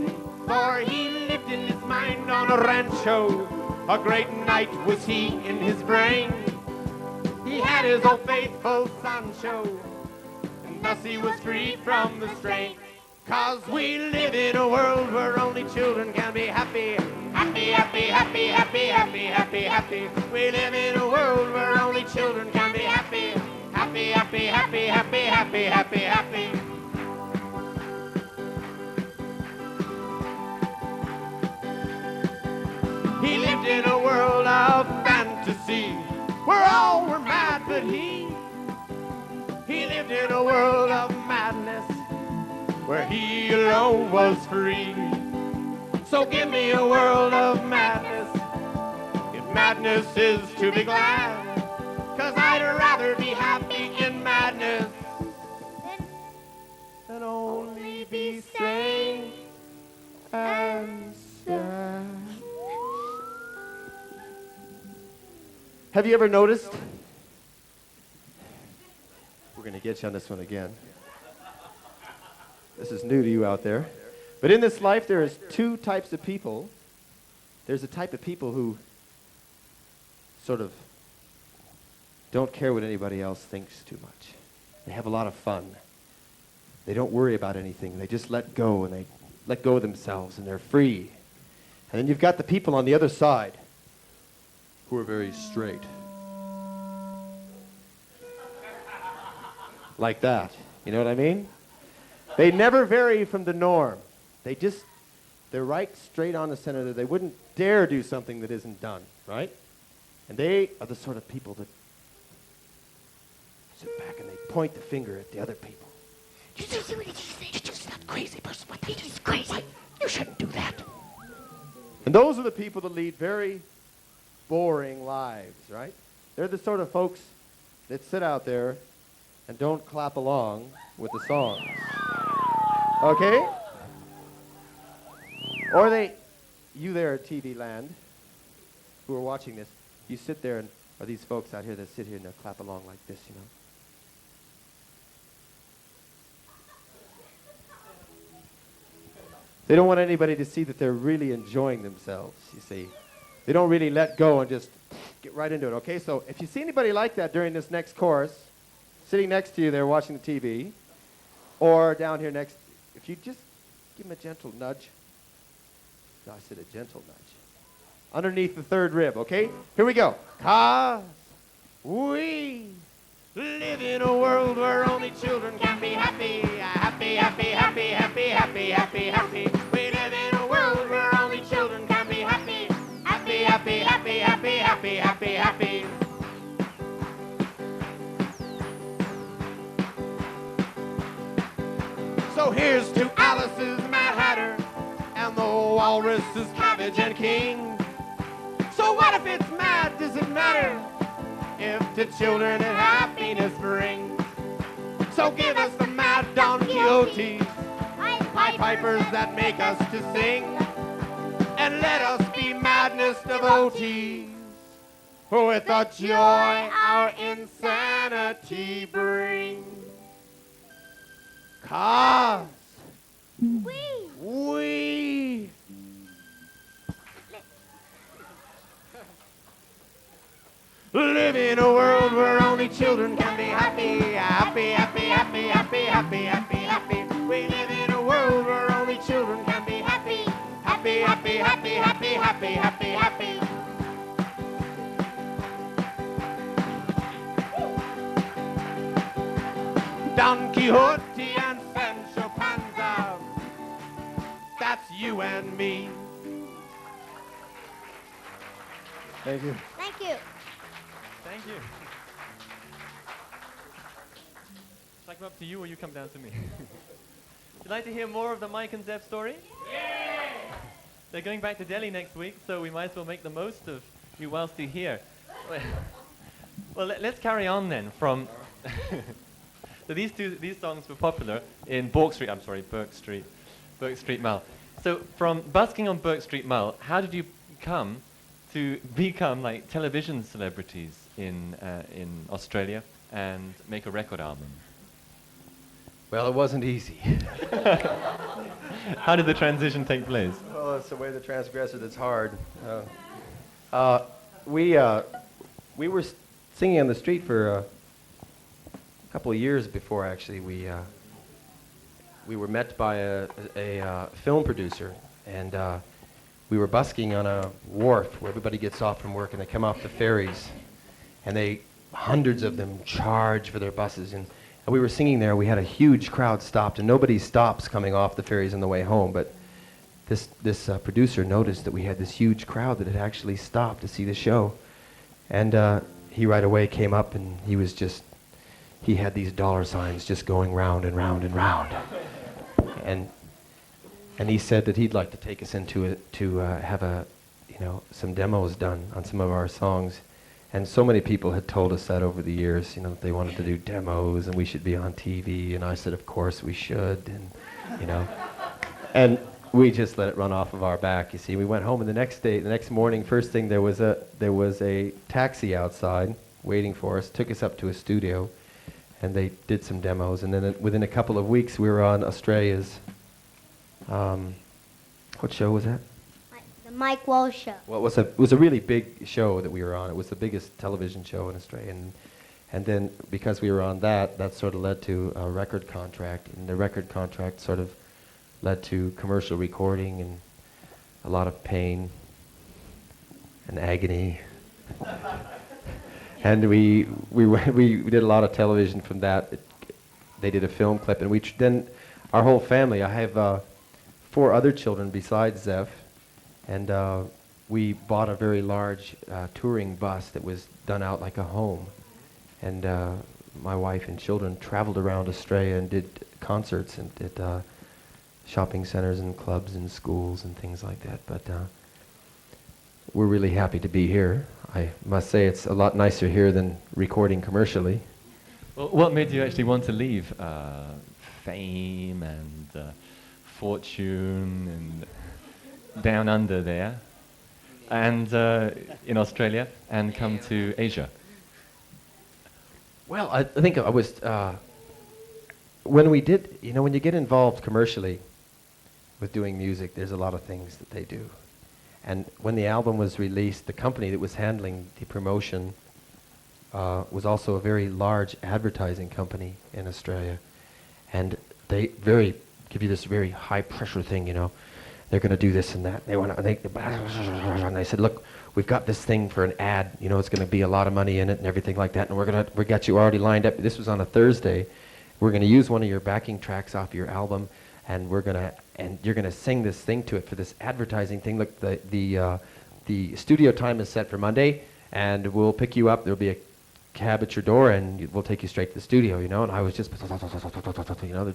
For he lived in his mind on a rancho. A great knight was he in his brain. He had his old faithful Sancho, and thus he was freed from the strain. 'Cause we live in a world where only children can be happy. Happy, happy, happy, happy, happy, happy, happy. We live in a world where only children can be happy. Happy, happy, happy, happy, happy, happy, happy. He lived in a world of fantasy where all were mad but he. He lived in a world of madness where he alone was free. So give me a world of madness, if madness is to be glad. 'Cause I'd rather be happy in madness than only be sane and sad. Have you ever noticed get you on this one again. This is new to you out there. But in this life, there is two types of people. There's a type of people who sort of don't care what anybody else thinks too much. They have a lot of fun. They don't worry about anything. They just let go, and they let go of themselves, and they're free. And then you've got the people on the other side who are very straight. Like that. You know what I mean? They never vary from the norm. They're right straight on the center there. They wouldn't dare do something that isn't done, right? And they are the sort of people that sit back and they point the finger at the other people. Did you see what he said? Did you see that crazy person? What they just crazy. What? You shouldn't do that. And those are the people that lead very boring lives, right? They're the sort of folks that sit out there and don't clap along with the songs. Okay? Or you there at TV land, who are watching this, you sit there and, or these folks out here that sit here and they'll clap along like this, you know. They don't want anybody to see that they're really enjoying themselves, you see. They don't really let go and just get right into it, okay? So if you see anybody like that during this next chorus, sitting next to you there watching the TV, or down here next, if you just give them a gentle nudge. No, I said a gentle nudge. Underneath the third rib, okay? Here we go. 'Cause we live in a world where only children can be happy. Happy, happy, happy, happy, happy, happy, happy. We live in a world where only children can be happy. Happy, happy, happy, happy, happy, happy, happy. So here's to Alice's Mad Hatter and the Walrus's Cabbage and King. So what if it's mad? Does it matter if the children and happiness bring? So give us the mad Don Quixotes, Pied Pipers that make us to sing, and let us be madness devotees with the joy our insanity brings. 'Cause we live in a world where only children can be happy. Happy, happy, happy, happy, happy, happy, happy. We live in a world where only children can be happy. Happy, happy, happy, happy, happy, happy, happy. Don Quixote and Sancho Panza, that's you and me. Thank you. Thank you. Thank you. Shall I come up to you or you come down to me? Would you like to hear more of the Mike and Zeph story? Yeah! They're going back to Delhi next week, so we might as well make the most of you whilst you're here. Well, let's carry on then from... So these songs were popular in Burke Street Mall. So from busking on Burke Street Mall, how did you come to become like television celebrities in Australia and make a record album? Well, it wasn't easy. How did the transition take place? Well, it's the way the transgressor that's hard. We were singing on the street for a couple of years before actually we were met by a film producer, and we were busking on a wharf where everybody gets off from work and they come off the ferries, and hundreds of them charge for their buses, and we were singing there. We had a huge crowd stopped, and nobody stops coming off the ferries on the way home, but this producer noticed that we had this huge crowd that had actually stopped to see the show, and he right away came up, and he had these dollar signs just going round and round and round. And he said that he'd like to take us into to have some demos done on some of our songs. And so many people had told us that over the years, that they wanted to do demos and we should be on TV. And I said, of course we should, and we just let it run off of our back. You see, we went home, and the next morning, first thing there was a taxi outside waiting for us, took us up to a studio. and they did some demos. And then within a couple of weeks, we were on Australia's. What show was that? The Mike Walsh Show. Well, it was a really big show that we were on. It was the biggest television show in Australia, and then because we were on that sort of led to a record contract, and the record contract sort of led to commercial recording and a lot of pain and agony. And we did a lot of television from that. They did a film clip, and then our whole family. I have 4 other children besides Zeph, and we bought a very large touring bus that was done out like a home. And my wife and children traveled around Australia and did concerts and did shopping centers and clubs and schools and things like that. But we're really happy to be here. I must say it's a lot nicer here than recording commercially. Well, what made you actually want to leave fame and fortune and down under there and in Australia and come to Asia? Well, I think I was, when we did, when you get involved commercially with doing music, there's a lot of things that they do. And when the album was released, the company that was handling the promotion was also a very large advertising company in Australia. And they give you this very high pressure thing, They're going to do this and that. And they said, look, we've got this thing for an ad. It's going to be a lot of money in it and everything like that. And we got you already lined up. This was on a Thursday. We're going to use one of your backing tracks off your album, and you're going to sing this thing to it for this advertising thing. Look, the studio time is set for Monday, and we'll pick you up. There'll be a cab at your door, and we'll take you straight to the studio. And I was just, it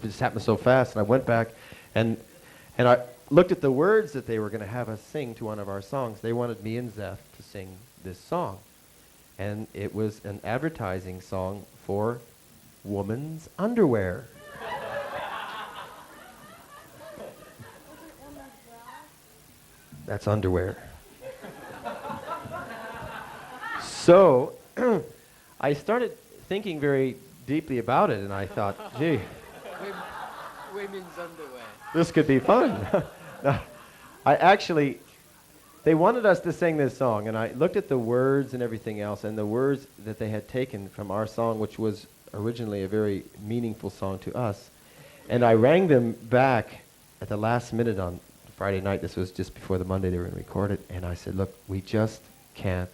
just happened so fast. And I went back, and I looked at the words that they were going to have us sing to one of our songs. They wanted me and Zeph to sing this song. And it was an advertising song for women's underwear. That's underwear. So I started thinking very deeply about it, and I thought, gee, Women's underwear. this could be fun. They wanted us to sing this song, and I looked at the words and everything else, and the words that they had taken from our song, which was originally a very meaningful song to us, and I rang them back at the last minute on Friday night. This was just before the Monday they were going to record it, and I said, look, we just can't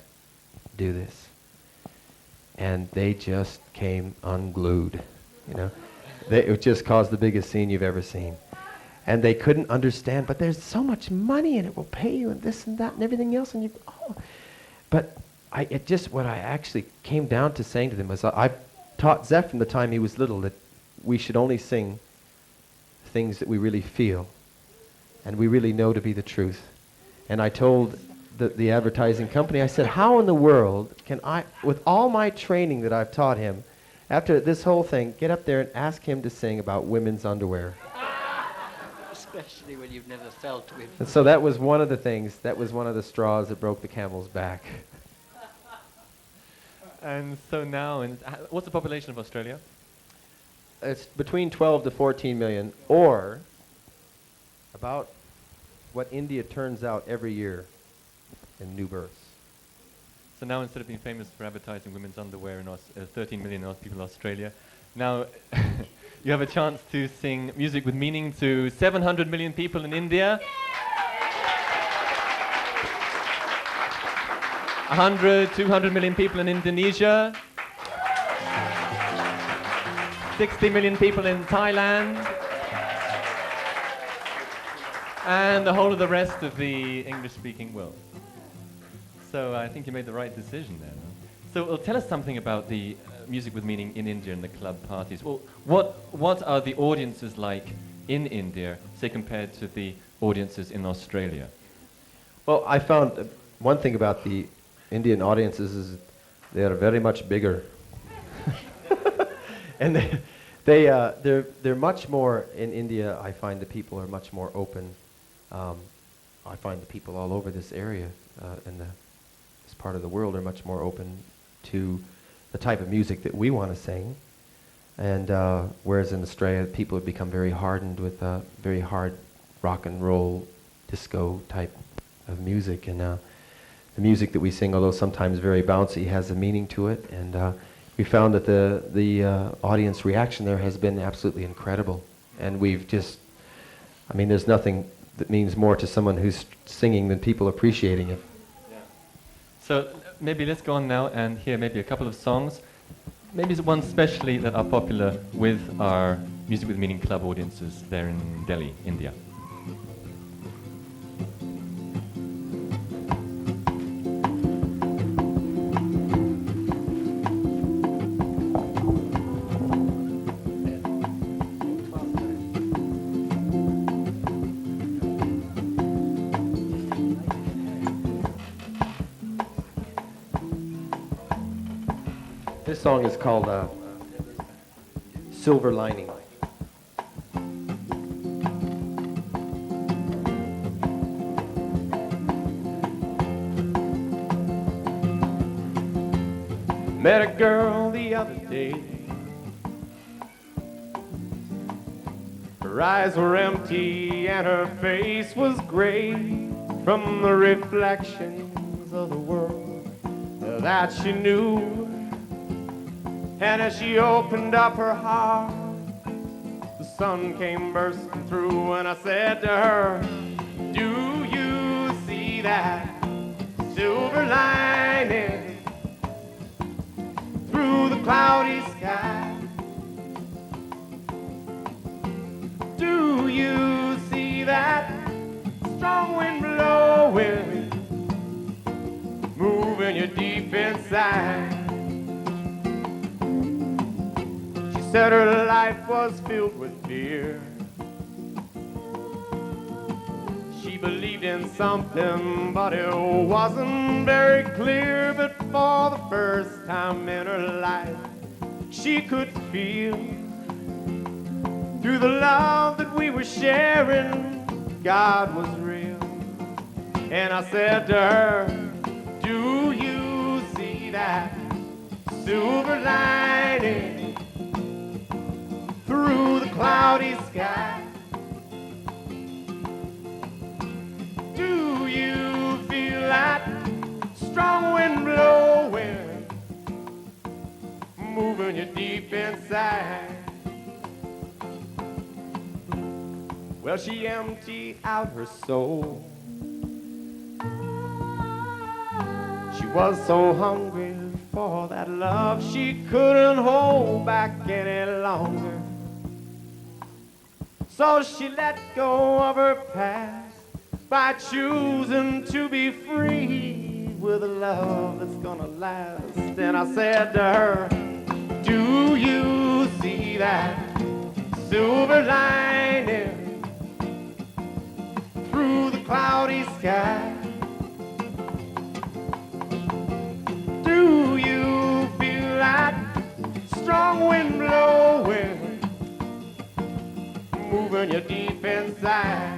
do this. And they just came unglued, It just caused the biggest scene you've ever seen. And they couldn't understand, but there's so much money and it will pay you and this and that and everything else. But what I actually came down to saying to them was, I taught Zeph from the time he was little that we should only sing things that we really feel and we really know to be the truth. And I told the advertising company, I said, how in the world can I, with all my training that I've taught him, after this whole thing, get up there and ask him to sing about women's underwear? Especially when you've never felt women. And so that was one of the things, that was one of the straws that broke the camel's back. And so now, what's the population of Australia? It's between 12 to 14 million, or about what India turns out every year in new births. So now, instead of being famous for advertising women's underwear in 13 million people in Australia, now you have a chance to sing music with meaning to 700 million people in India, 100, 200 million people in Indonesia, 60 million people in Thailand, and the whole of the rest of the English-speaking world. So I think you made the right decision there. So tell us something about the music with meaning in India and the club parties. Well, what are the audiences like in India, say, compared to the audiences in Australia? Well, I found one thing about the Indian audiences is they are very much bigger. And they're much more, in India, I find the people are much more open. I find the people all over this area in this part of the world are much more open to the type of music that we want to sing. And whereas in Australia, people have become very hardened with very hard rock and roll, disco type of music. And the music that we sing, although sometimes very bouncy, has a meaning to it. And we found that the audience reaction there has been absolutely incredible. And we've just, I mean, there's nothing that means more to someone who's singing than people appreciating it. So maybe let's go on now and hear maybe a couple of songs. Maybe one especially that are popular with our Music with Meaning Club audiences there in Delhi, India. This song is called Silver Lining. Met a girl the other day. Her eyes were empty and her face was gray from the reflections of the world that she knew. And as she opened up her heart, the sun came bursting through, and I said to her, do you see that silver lining through the cloudy sky? Do you see that strong wind blowing, moving you deep inside? Said her life was filled with fear. She believed in something, but it wasn't very clear. But for the first time in her life, she could feel through the love that we were sharing, God was real. And I said to her, do you see that silver lining through the cloudy sky? Do you feel that strong wind blowing, moving you deep inside? Well, she emptied out her soul. She was so hungry for that love she couldn't hold back any longer. So she let go of her past by choosing to be free with a love that's gonna last. And I said to her, do you see that silver lining through the cloudy sky? Do you feel that strong wind blowing, moving you deep inside?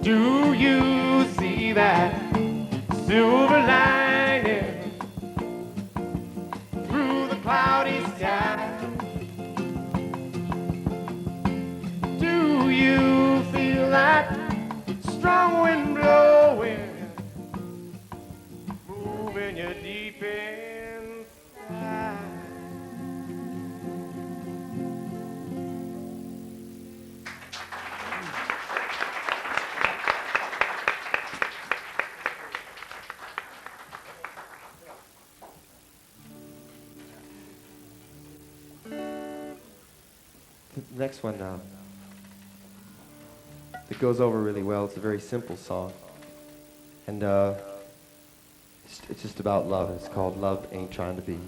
Do you see that silver lining through the cloudy sky? Do you feel that strong wind blowing, moving you deep inside? The next one that goes over really well. It's a very simple song, and it's just about love. It's called Love Ain't Trying to Be.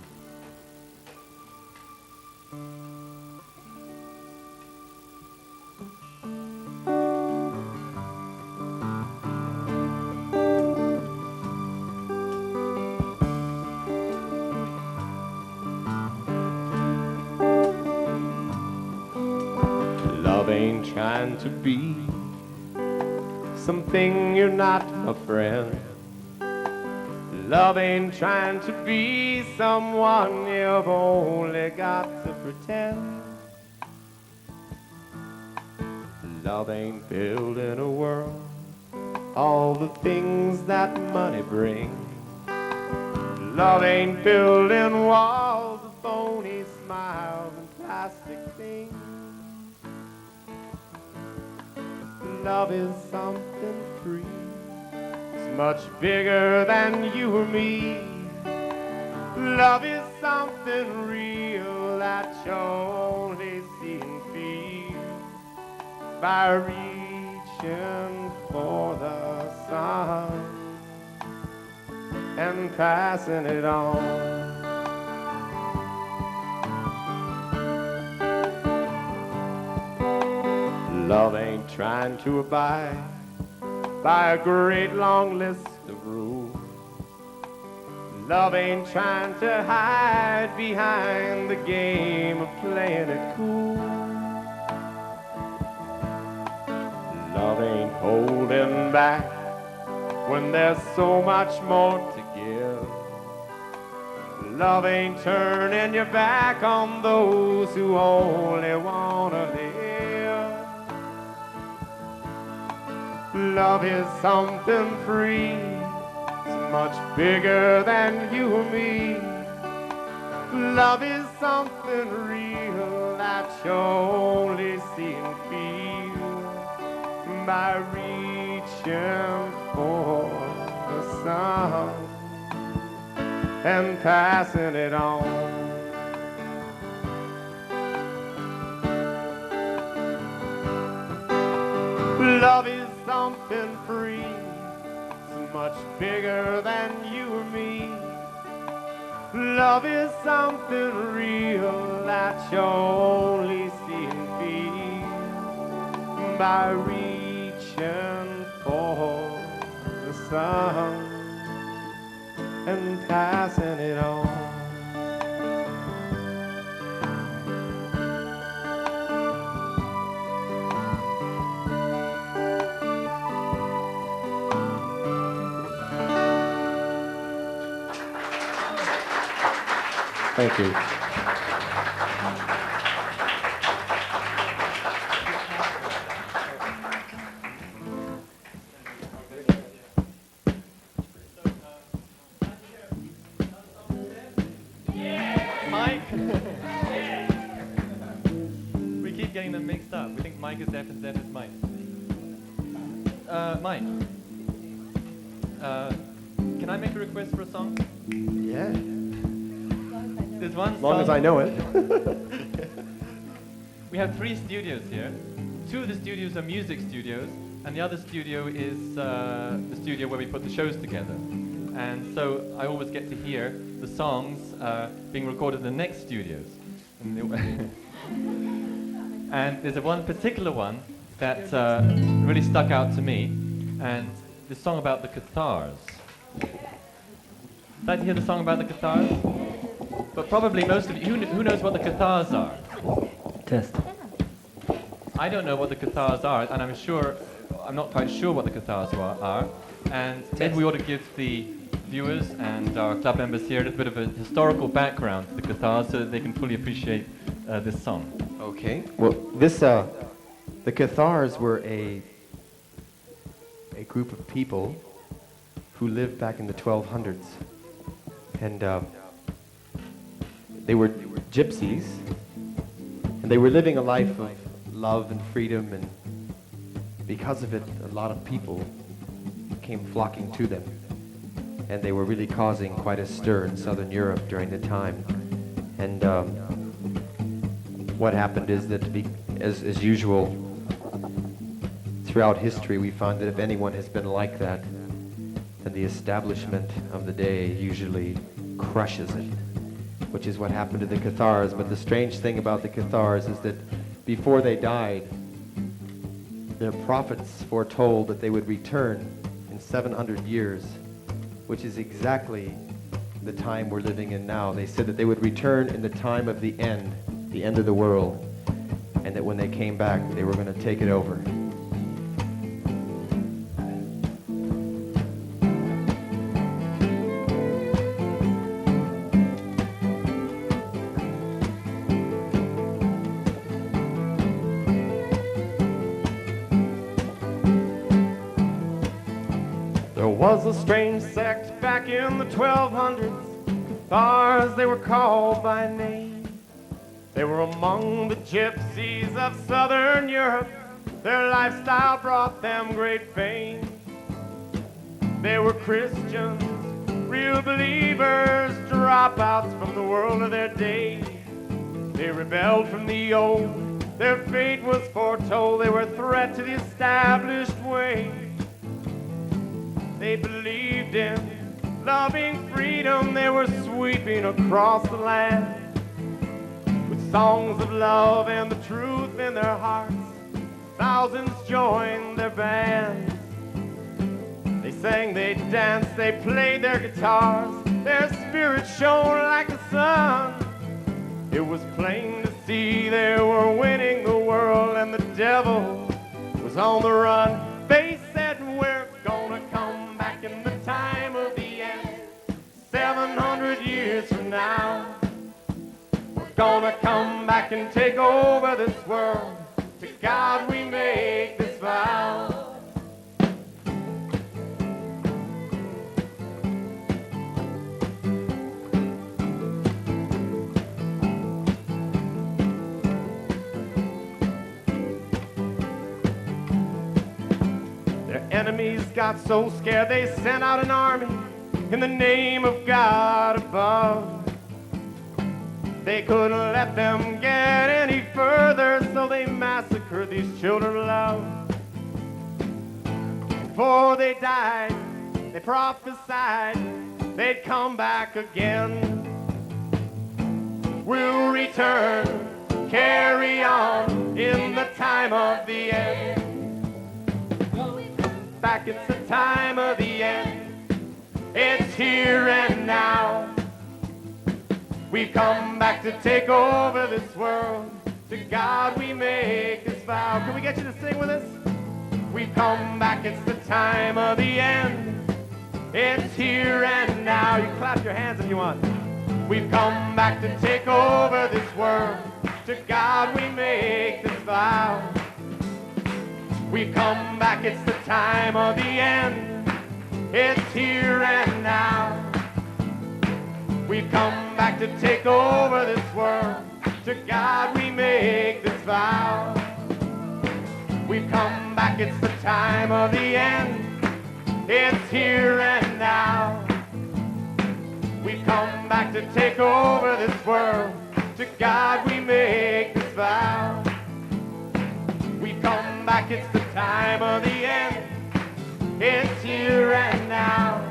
Love ain't trying to be something you're not, a friend. Love ain't trying to be someone you've only got to pretend. Love ain't building a world, all the things that money brings. Love ain't building walls of phony smiles and plastic things. Love is something free. It's much bigger than you or me. Love is something real that you only see and feel by reaching for the sun and passing it on. Love ain't trying to abide by a great long list of rules. Love ain't trying to hide behind the game of playing it cool. Love ain't holding back when there's so much more to give. Love ain't turning your back on those who only wanna live. Love is something free, it's much bigger than you or me. Love is something real that you only see and feel by reaching for the sun and passing it on. Love is something free, it's much bigger than you or me. Love is something real that you only see and feel by reaching for the sun and passing it on. Thank you. Mike? We keep getting them mixed up. We think Mike is Zeph and Zeph is Mike. Mike. Can I make a request for a song? Yeah. There's one As long song. as I know it. We have 3 studios here. 2 of the studios are music studios, and the other studio is the studio where we put the shows together. And so I always get to hear the songs being recorded in the next studios. And there's one particular one that really stuck out to me, and the song about the Cathars. Did you hear the song about the Cathars? But probably most of you, who knows what the Cathars are? Test. I don't know what the Cathars are, and I'm not quite sure what the Cathars are. And maybe we ought to give the viewers and our club members here a little bit of a historical background to the Cathars so that they can fully appreciate this song. Okay. Well, the Cathars were a group of people who lived back in the 1200s, and they were gypsies, and they were living a life of love and freedom, and because of it, a lot of people came flocking to them, and they were really causing quite a stir in Southern Europe during the time. And what happened is that, as usual, throughout history, we find that if anyone has been like that, then the establishment of the day usually crushes it, which is what happened to the Cathars. But the strange thing about the Cathars is that before they died, their prophets foretold that they would return in 700 years, which is exactly the time we're living in now. They said that they would return in the time of the end of the world, and that when they came back, they were going to take it over. was a strange sect back in the 1200s. Cathars, they were called by name. They were among the gypsies of southern Europe. Their lifestyle brought them great fame. They were Christians, real believers, dropouts from the world of their day. They rebelled from the old, their fate was foretold. They were a threat to the established way. They believed in loving freedom. They were sweeping across the land with songs of love and the truth in their hearts. Thousands joined their bands. They sang, they danced, they played their guitars. Their spirits shone like the sun. It was plain to see they were winning the world, and the devil was on the run. They said, we're gonna come back in the time of the end, 700 years from now. We're gonna come back and take over this world. To God we make this vow. Their enemies got so scared they sent out an army in the name of God above. They couldn't let them get any further, so they massacred these children of love. Before they died, they prophesied they'd come back again. We'll return, carry on in the time of the end. Back, it's the time of the end. It's here and now. We've come back to take over this world. To God we make this vow. Can we get you to sing with us? We've come back, it's the time of the end. It's here and now. You clap your hands if you want. We've come back to take over this world. To God we make this vow. We've come back, it's the time of the end. It's here and now. We've come back to take over this world. To God we make this vow. We've come back, it's the time of the end. It's here and now. We've come back to take over this world. To God we make this vow. We've come back, it's the time of the end. It's here and now.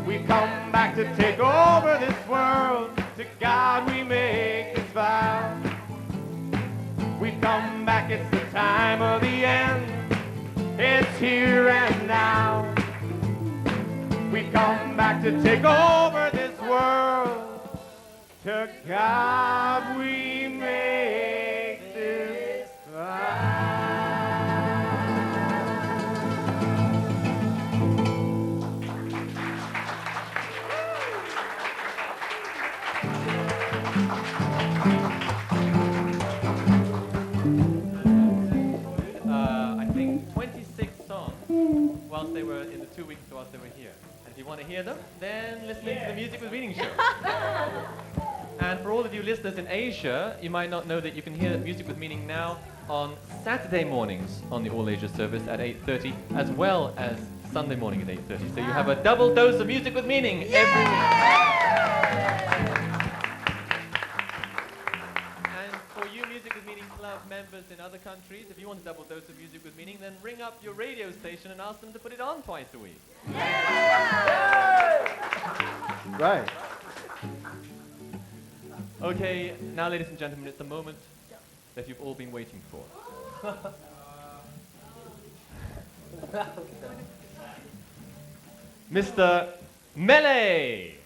We've come back to take over this world. To God we make this vow. We've come back, it's the time of the end. It's here and now. We've come back to take over this world. To God we make this vow. I think 26 songs whilst they were in the 2 weeks whilst they were here. And if you want to hear them, then listen to the Music with Meaning show. And for all of you listeners in Asia, you might not know that you can hear Music with Meaning now on Saturday mornings on the All Asia service at 8:30, as well as Sunday morning at 8:30. So you have a double dose of Music with Meaning every week. And for you Music with Meaning Club members in other countries, if you want a double dose of Music with Meaning, then ring up your radio station and ask them to put it on twice a week. Right. Okay, now ladies and gentlemen, it's the moment that you've all been waiting for. Mr. Melee!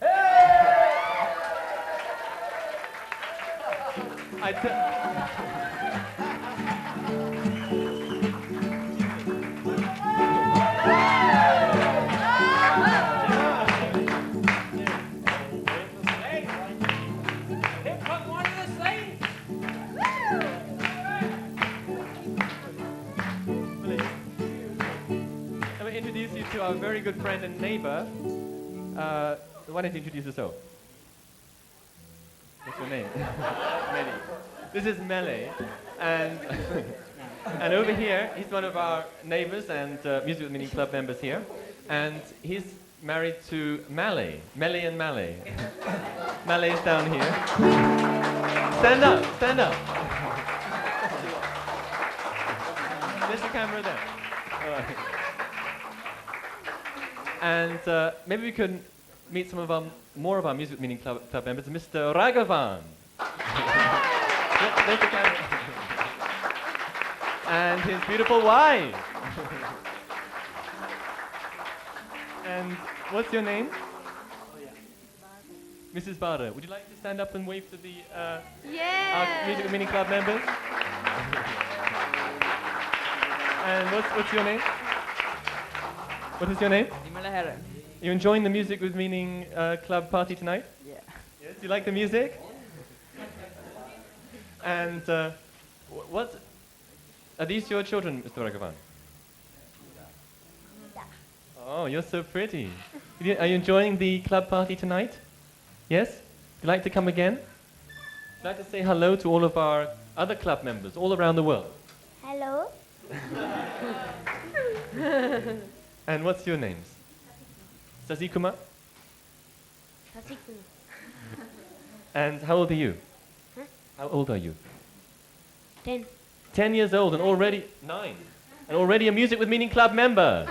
Let me introduce you to to our very good friend and neighbor. Why don't you introduce yourself? What's your name? Meli. This is Mele, and and over here he's one of our neighbors and Music with Meaning Club members here, and he's married to Male and Male. Male is down here. Stand up, stand up. There's the camera there. All right. And maybe we could meet some of our more of our Music with Meaning Club members. Mr. Raghavan. There's the camera. And his beautiful wife. And what's your name? Mrs. Bada. Would you like to stand up and wave to the our Music with Meaning Club members? And what's your name? What is your name? You enjoying the Music with Meaning Club party tonight? Yeah. Yes. You like the music? And what are these your children, Mr. Raghavan? Oh, you're so pretty. Are you enjoying the club party tonight? Yes? Would you like to come again? Would you like to say hello to all of our other club members all around the world? Hello. And what's your names? Sasikuma? And how old are you? Huh? How old are you? 10. 10 years old and already 9. And already a Music with Meaning Club member.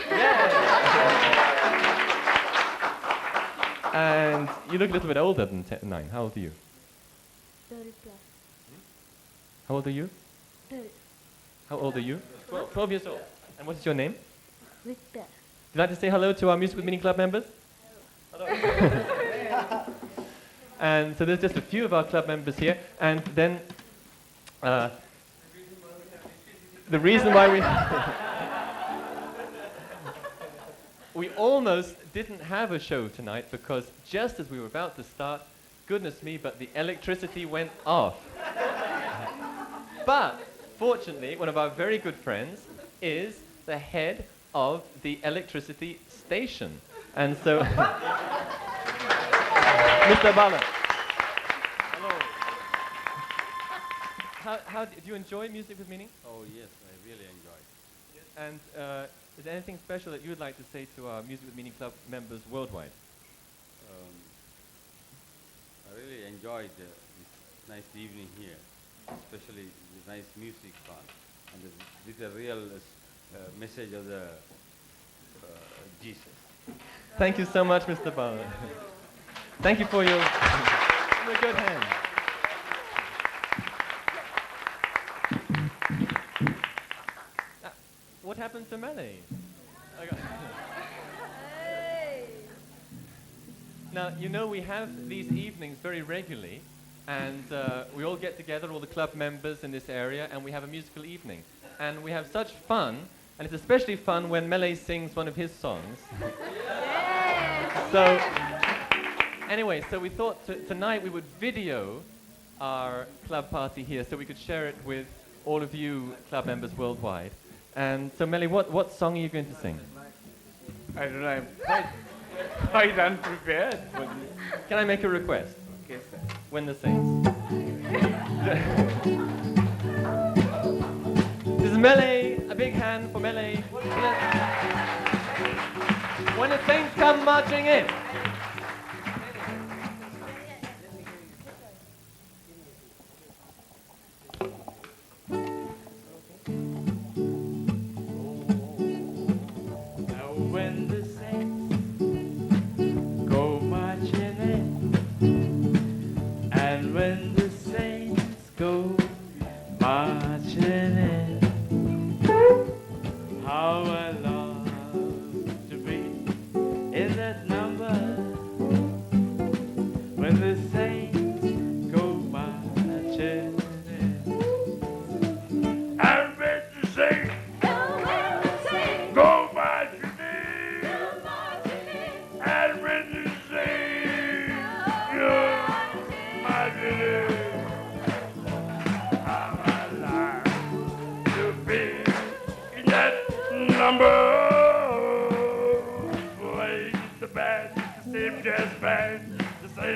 And you look a little bit older than 9. How old are you? 30 plus. How old are you? 30. How old are you? 12 years old. And what is your name? Victor. Would you like to say hello to our Music with Meaning Club members? Hello. And so there's just a few of our club members here. And then the reason why we almost didn't have a show tonight because just as we were about to start, goodness me, but the electricity went off. But fortunately, one of our very good friends is the head of the electricity station. And so, Mr. Bala. Hello. How do you enjoy Music with Meaning? Oh yes, I really enjoy it. And is there anything special that you would like to say to our Music with Meaning Club members worldwide? I really enjoyed this nice evening here, especially the nice music part. And this is a real message of the Jesus. Thank you so much, Mr. Bala. Thank you for your good hand. What happened to Mele? Now, you know we have these evenings very regularly, and we all get together, all the club members in this area, and we have a musical evening. And we have such fun, and it's especially fun when Mele sings one of his songs. So, anyway, so we thought tonight we would video our club party here so we could share it with all of you club members worldwide. And so, Mele, what song are you going to sing? I don't know, I'm quite unprepared. Can I make a request? Okay, sir. When the Saints. This is Mele. A big hand for Mele. When the Saints come marching in. When the saints go marching in, and when the saints go marching in, how I love to be in that number.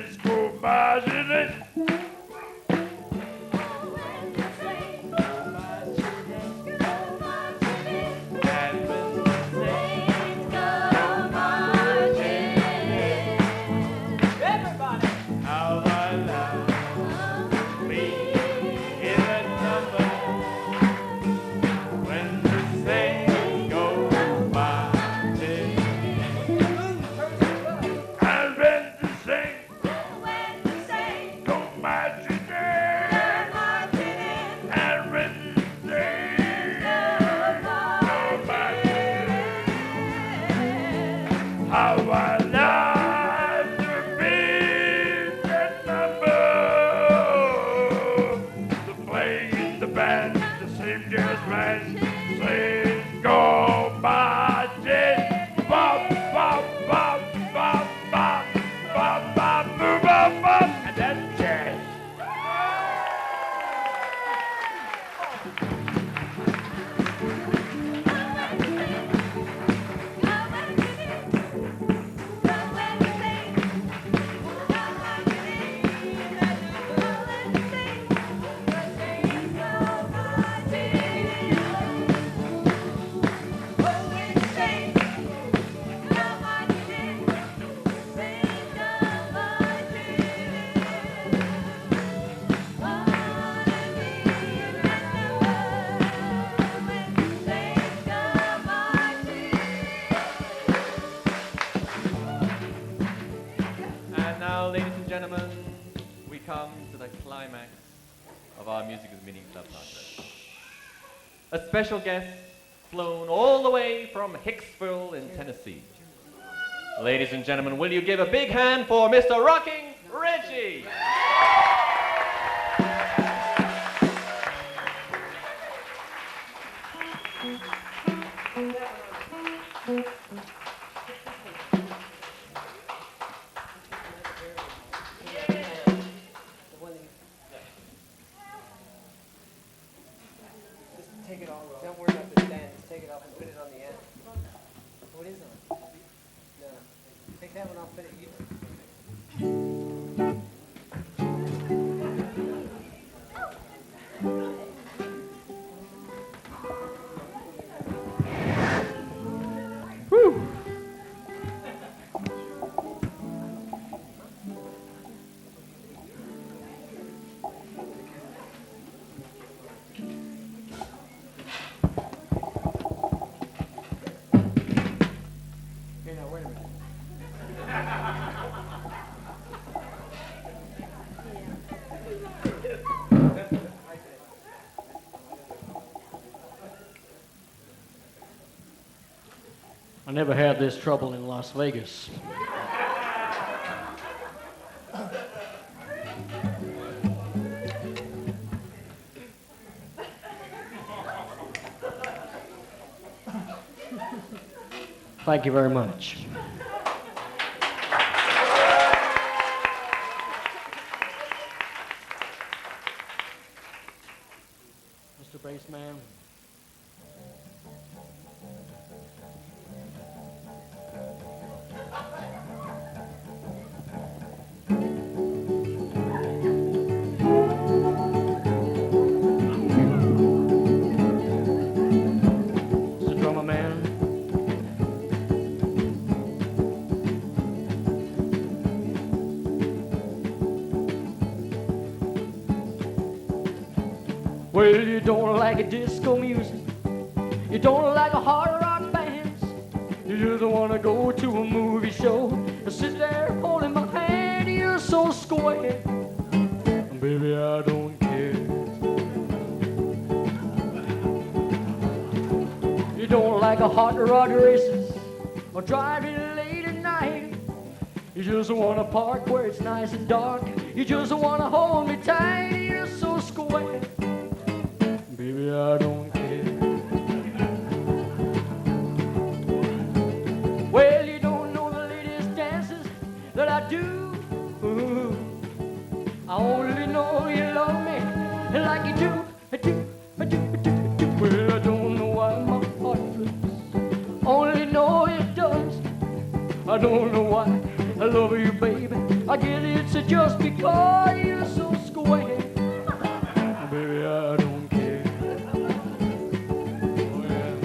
Cisco Martinez. How I love to be that number. The playing in the band, the same jazz band, sing go marching. Bop, bop, bop, bop, bop, bop, bop, boop, bop, bop, and that's jazz. And now, ladies and gentlemen, we come to the climax of our Music with Meaning Club concert. A special guest flown all the way from Hicksville in Tennessee. Ladies and gentlemen, will you give a big hand for Mr. Rocking Reggie? Take it off. Don't worry about the stand. Just take it off and put it on the end. What is on? No. Take that one off. Put it. Whew. Here, now, wait a minute. I never had this trouble in Las Vegas. Thank you very much. Mr. Bassman. Mr. Drummer Man. Well, you don't like a disco music. You don't like a hard rock bands. You just want to go to a movie show and sit there holding my hand. You're so square. Baby, I don't care. You don't like a hot rod races or driving late at night. You just want to park where it's nice and dark. You just want to hold me tight. You're so square. Baby, I don't care. Well, you don't know the latest dances that I do. Ooh. I only know you love me like you do. I do. Well, I don't know why my heart flips. Only know it does. I don't know why I love you, baby. I guess it's it's just because you're so square. Baby, I don't care. Oh, yeah.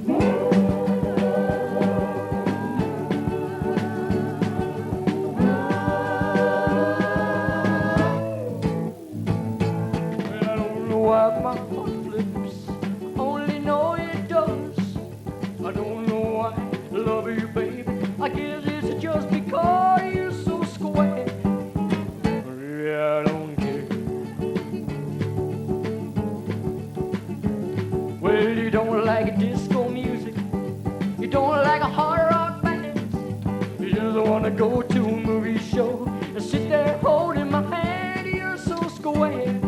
Oh, well, I don't know why my heart flips, only know it does. I don't know why I love you, baby. I guess it's just because you're so square. Baby, I don't care. Well, you don't like disco music, you don't like a hard rock band, you just wanna go to a movie show and sit there holding my hand. You're so square.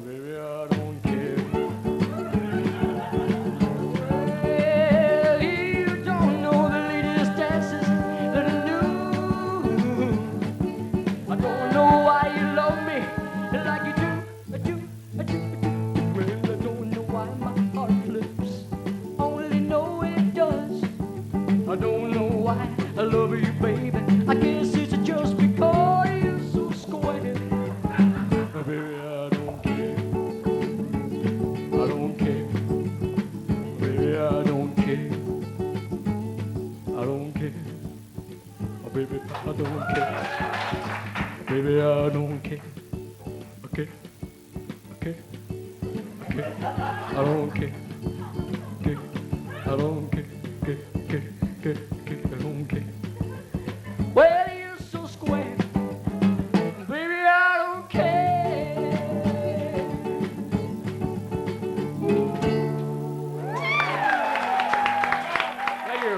Baby, I don't care. Well, you don't know the latest dances that I do. I don't know why you love me like you do. I do. Well, I don't know why my heart flips, only know it does. I don't know why I love you, baby. I guess it's just because you're so square. Baby, I don't care. I don't care. Baby, I don't care. I don't care. Oh, baby, I don't care. Baby, I don't care. Okay. I don't care. Okay. I don't care. Okay. I don't care. Well, you're so square. Baby, I don't care. Thank you.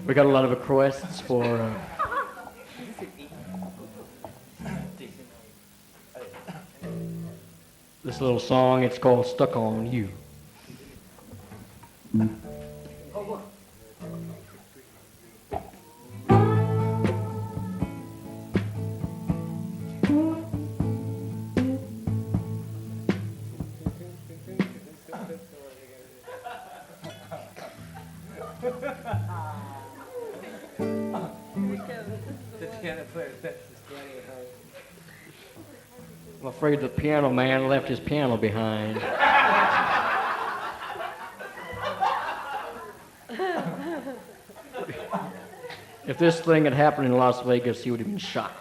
We got a lot of requests for this little song. It's called Stuck on You. I'm afraid the piano man left his piano behind. If this thing had happened in Las Vegas, he would have been shot.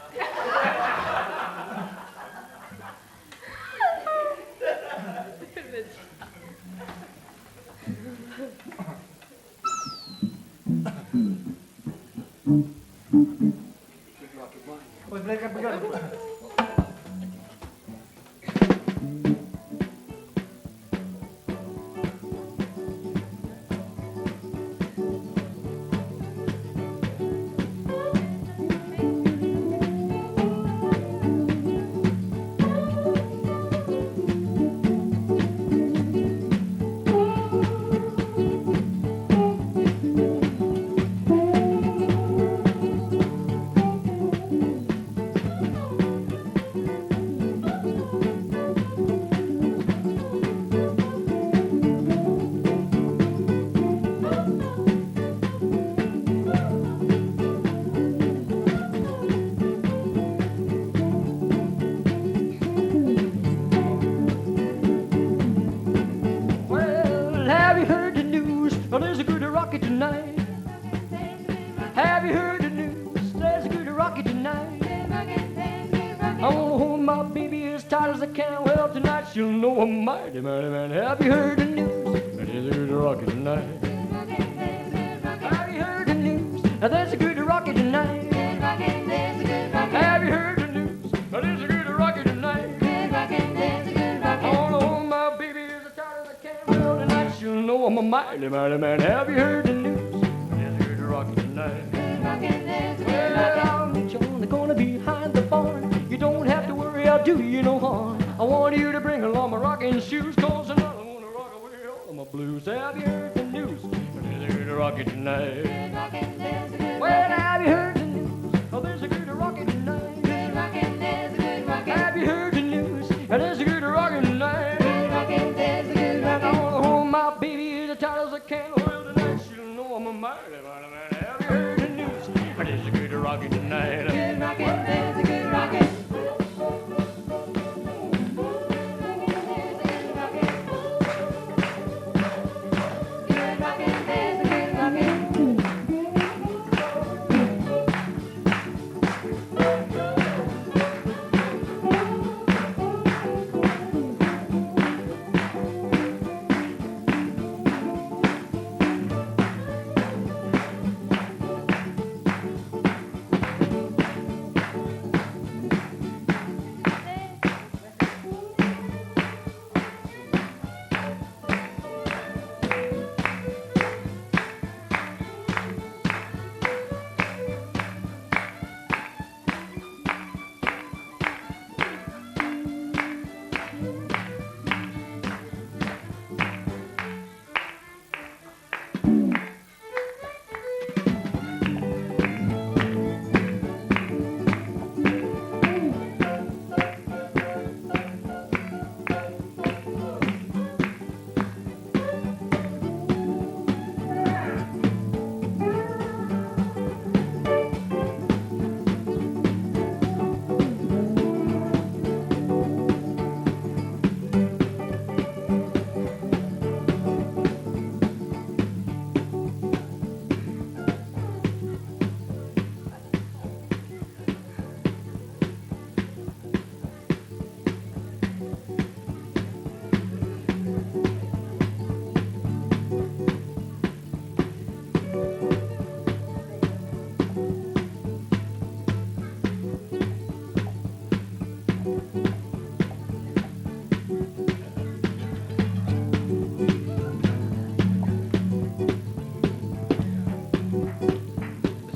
There's a good rocket tonight. Have you heard the news? There's a good rocket tonight. I wanna hold my baby as tight as I can. Well, tonight she'll know I'm mighty, mighty man. Have you heard the news? There's a good rocket tonight. Have you heard the news? There's a good rocket tonight. Have you heard the news? There's a good rocket tonight. I wanna hold my baby as tight as I can. Well, tonight she'll know I'm a mighty, mighty man. Have you heard the news? There's a good rocket tonight. Well, I'll meet you on the corner behind the barn. You don't have to worry, I'll do you no harm. I want you to bring along my rocking shoes, cause another one to rock away all my blues. Have you heard the news? There's a good rocket tonight. Well, have you heard the news? Oh, there's a good rocket tonight. Good rockin', there's a good rocket. Have you heard the news? There's a good rocket tonight. Good rockin', there's a good rocket. I wanna hold my baby as tight as I can. Well, tonight she'll know I'm a mighty man. Have you heard the news? There's a good rocket tonight. Good rocket, there's a good rocket.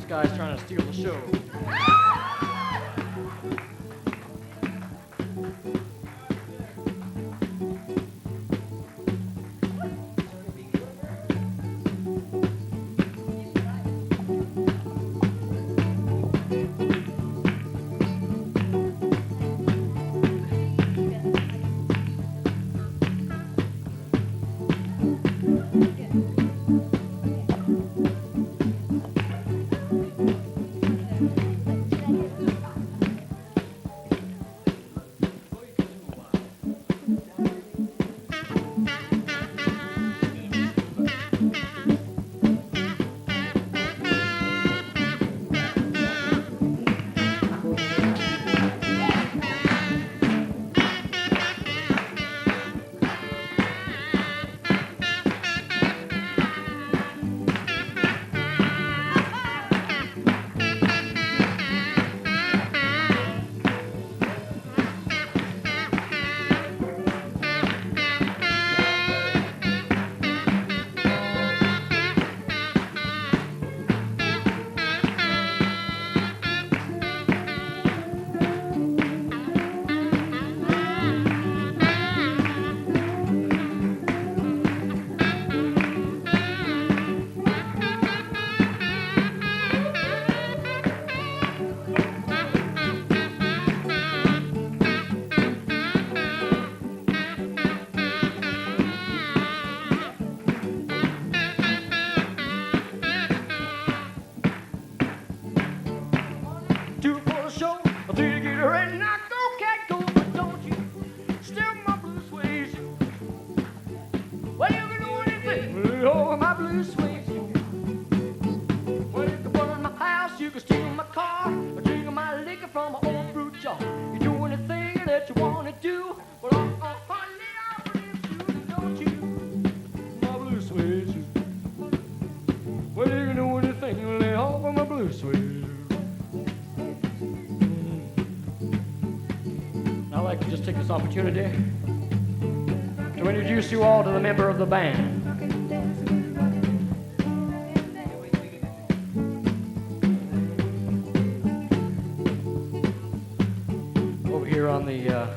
Guy's trying to steal the show. Opportunity to introduce you all to the member of the band. Over here on the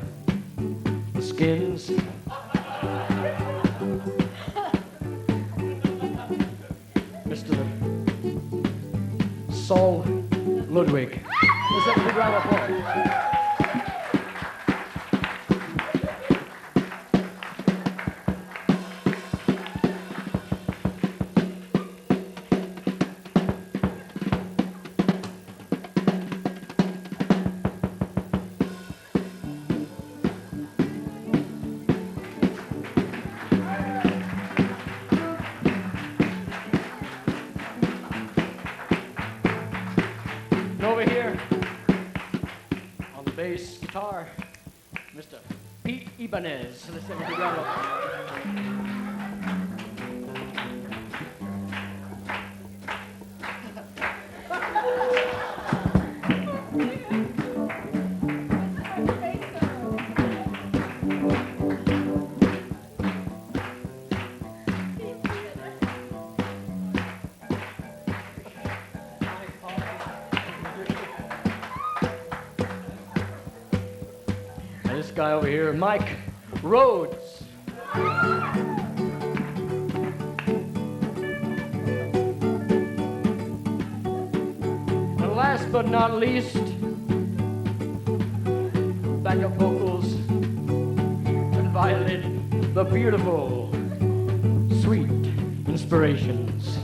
skins. Mr. Saul Ludwig. Let's have a big round of applause. Over here on the bass guitar, Mr. Pete Ibanez. Let's have a big round of this guy over here, Mike Rhodes. And last but not least, backup vocals and violin, the beautiful, sweet Inspirations.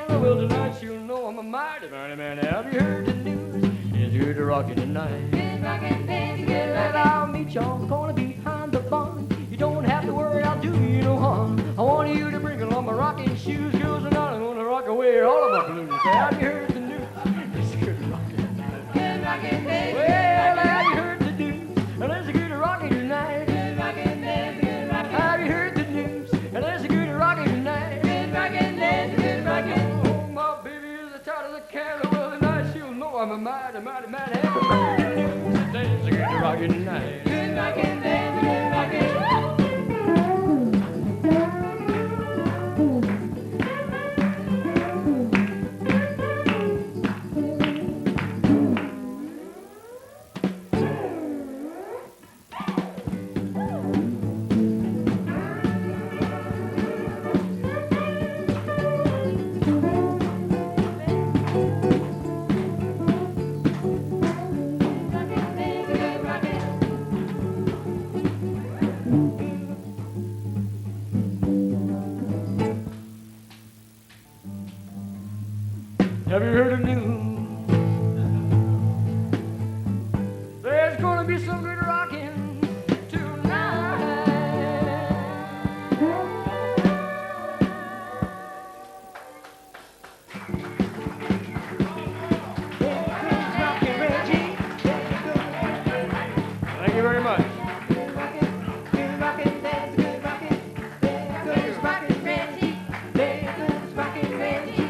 Well, tonight you'll know I'm a mighty man. Have you heard the news? It's good to rock it tonight. Good rockin', baby, good rockin'. I'll meet you on the corner behind the barn. You don't have to worry, I'll do you no harm. I want you to bring along my rocking shoes, girls, and I'm gonna rock away all of my blues. Have you heard the news? It's good to rock it tonight. Good rockin', baby. Well, have you heard the news? And it's good to rock it tonight. Good rockin', baby, good rockin'. Have you heard the news? And it's good to rock it tonight. Good rockin', baby, good rockin'. I'm a mighty man. Today's a good rockin' night. Good rockin', baby, good rockin'. Have you heard the news? There's gonna be some good rockin' tonight. Rockin' Reggie. Thank you very much. Good rockin', there's good rockin'. There's rockin' Reggie. There's rockin' Reggie.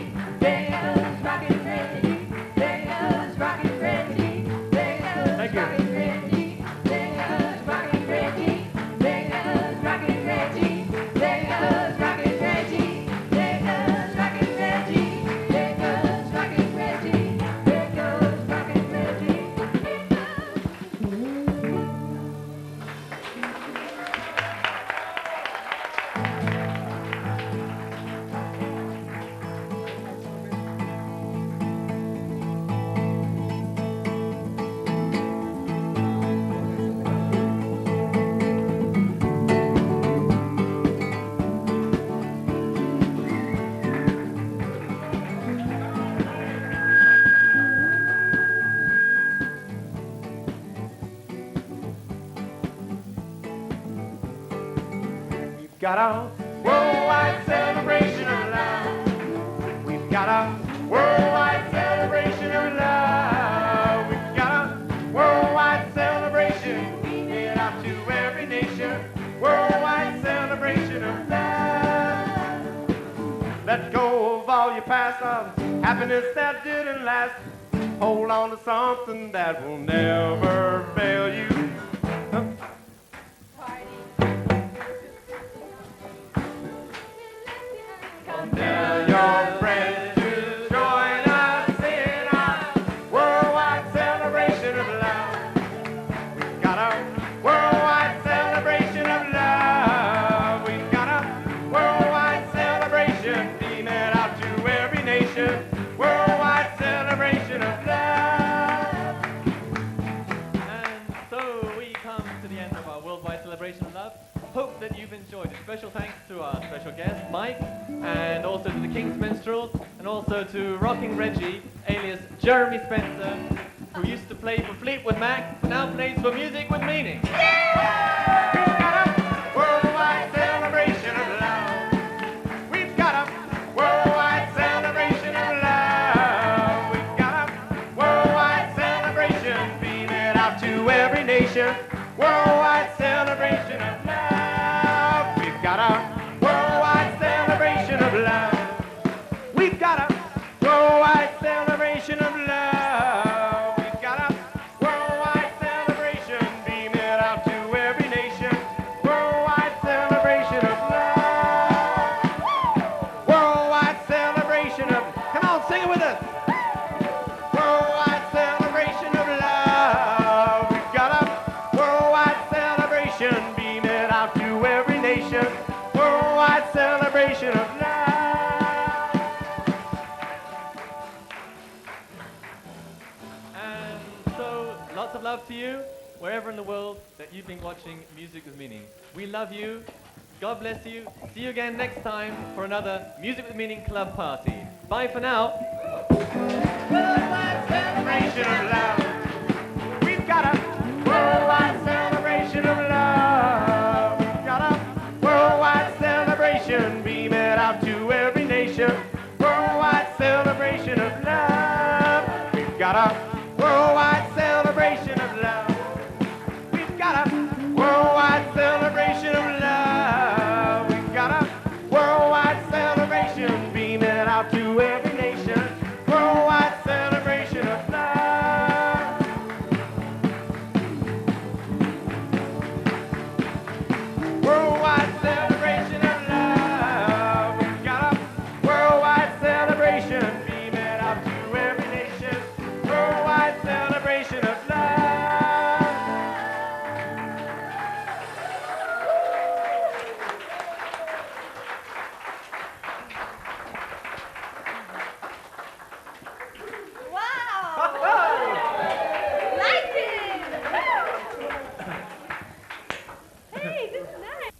Got a worldwide celebration of love. We've got a worldwide celebration of love. We've got a worldwide celebration. Get out to every nation. Worldwide celebration of love. Let go of all your past, of happiness that didn't last. Hold on to something that will never fail you. Tell your friends to join us in our worldwide celebration of love. We've got a worldwide celebration of love. We've got a worldwide celebration, beam it out to every nation. Worldwide celebration of love. And so we come to the end of our worldwide celebration of love. Hope that you've enjoyed it. Special thanks to our special guest, Mike, and also to the King's Minstrels, and also to Rocking Reggie, alias Jeremy Spencer, who used to play for Fleetwood Mac, but now plays for Music with Meaning. We've got a worldwide celebration of love. We've got a worldwide celebration of love. We've got a worldwide celebration, beam it out to every nation. Worldwide celebration of love. We've got a worldwide celebration of love. We've got a worldwide celebration of love. We've got a worldwide celebration, beam it out to every nation. Worldwide celebration of love. Worldwide celebration of, come on, sing it with us. Worldwide celebration of love. We've got a worldwide celebration, beam it out to every nation. Worldwide celebration of love. And so, lots of love to you, wherever in the world that you've been watching Music with Meaning. We love you. God bless you. See you again next time for another Music with Meaning Club party. Bye for now. Worldwide celebration of love. We've got a worldwide celebration of love. We've got a worldwide celebration, beam it out to every nation. Worldwide celebration of love. We've got a worldwide celebration of love. We've got a worldwide celebration of love. We've got a worldwide celebration, beam it out to every nation. Worldwide celebration of love. Worldwide celebration of love. We've got a worldwide celebration, beam it out to every nation. Worldwide celebration of love. Liked it! Hey, this is nice.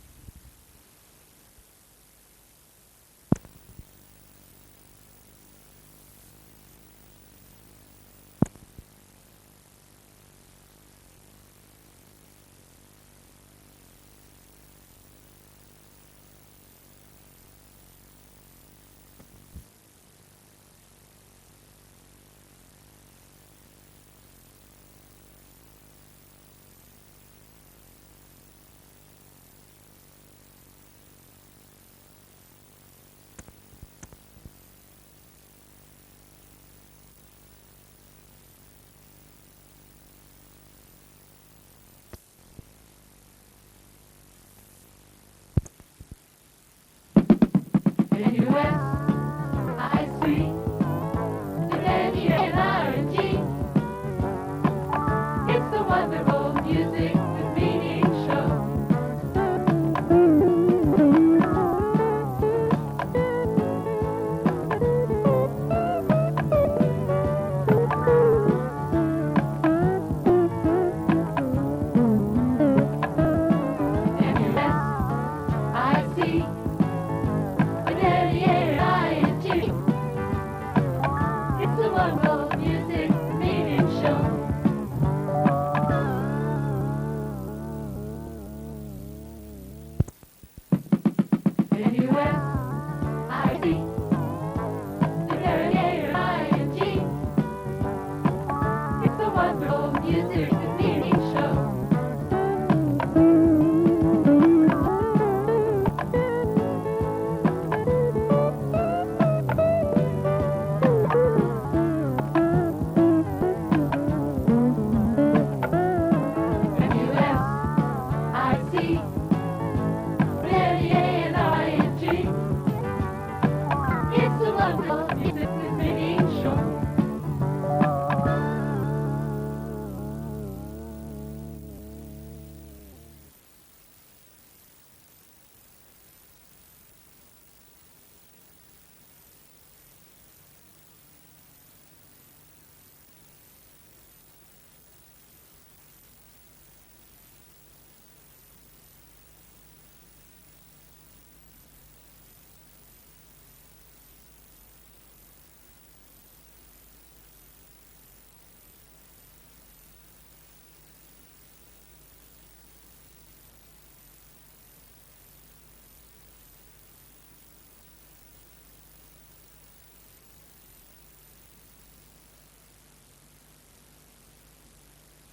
Have you ever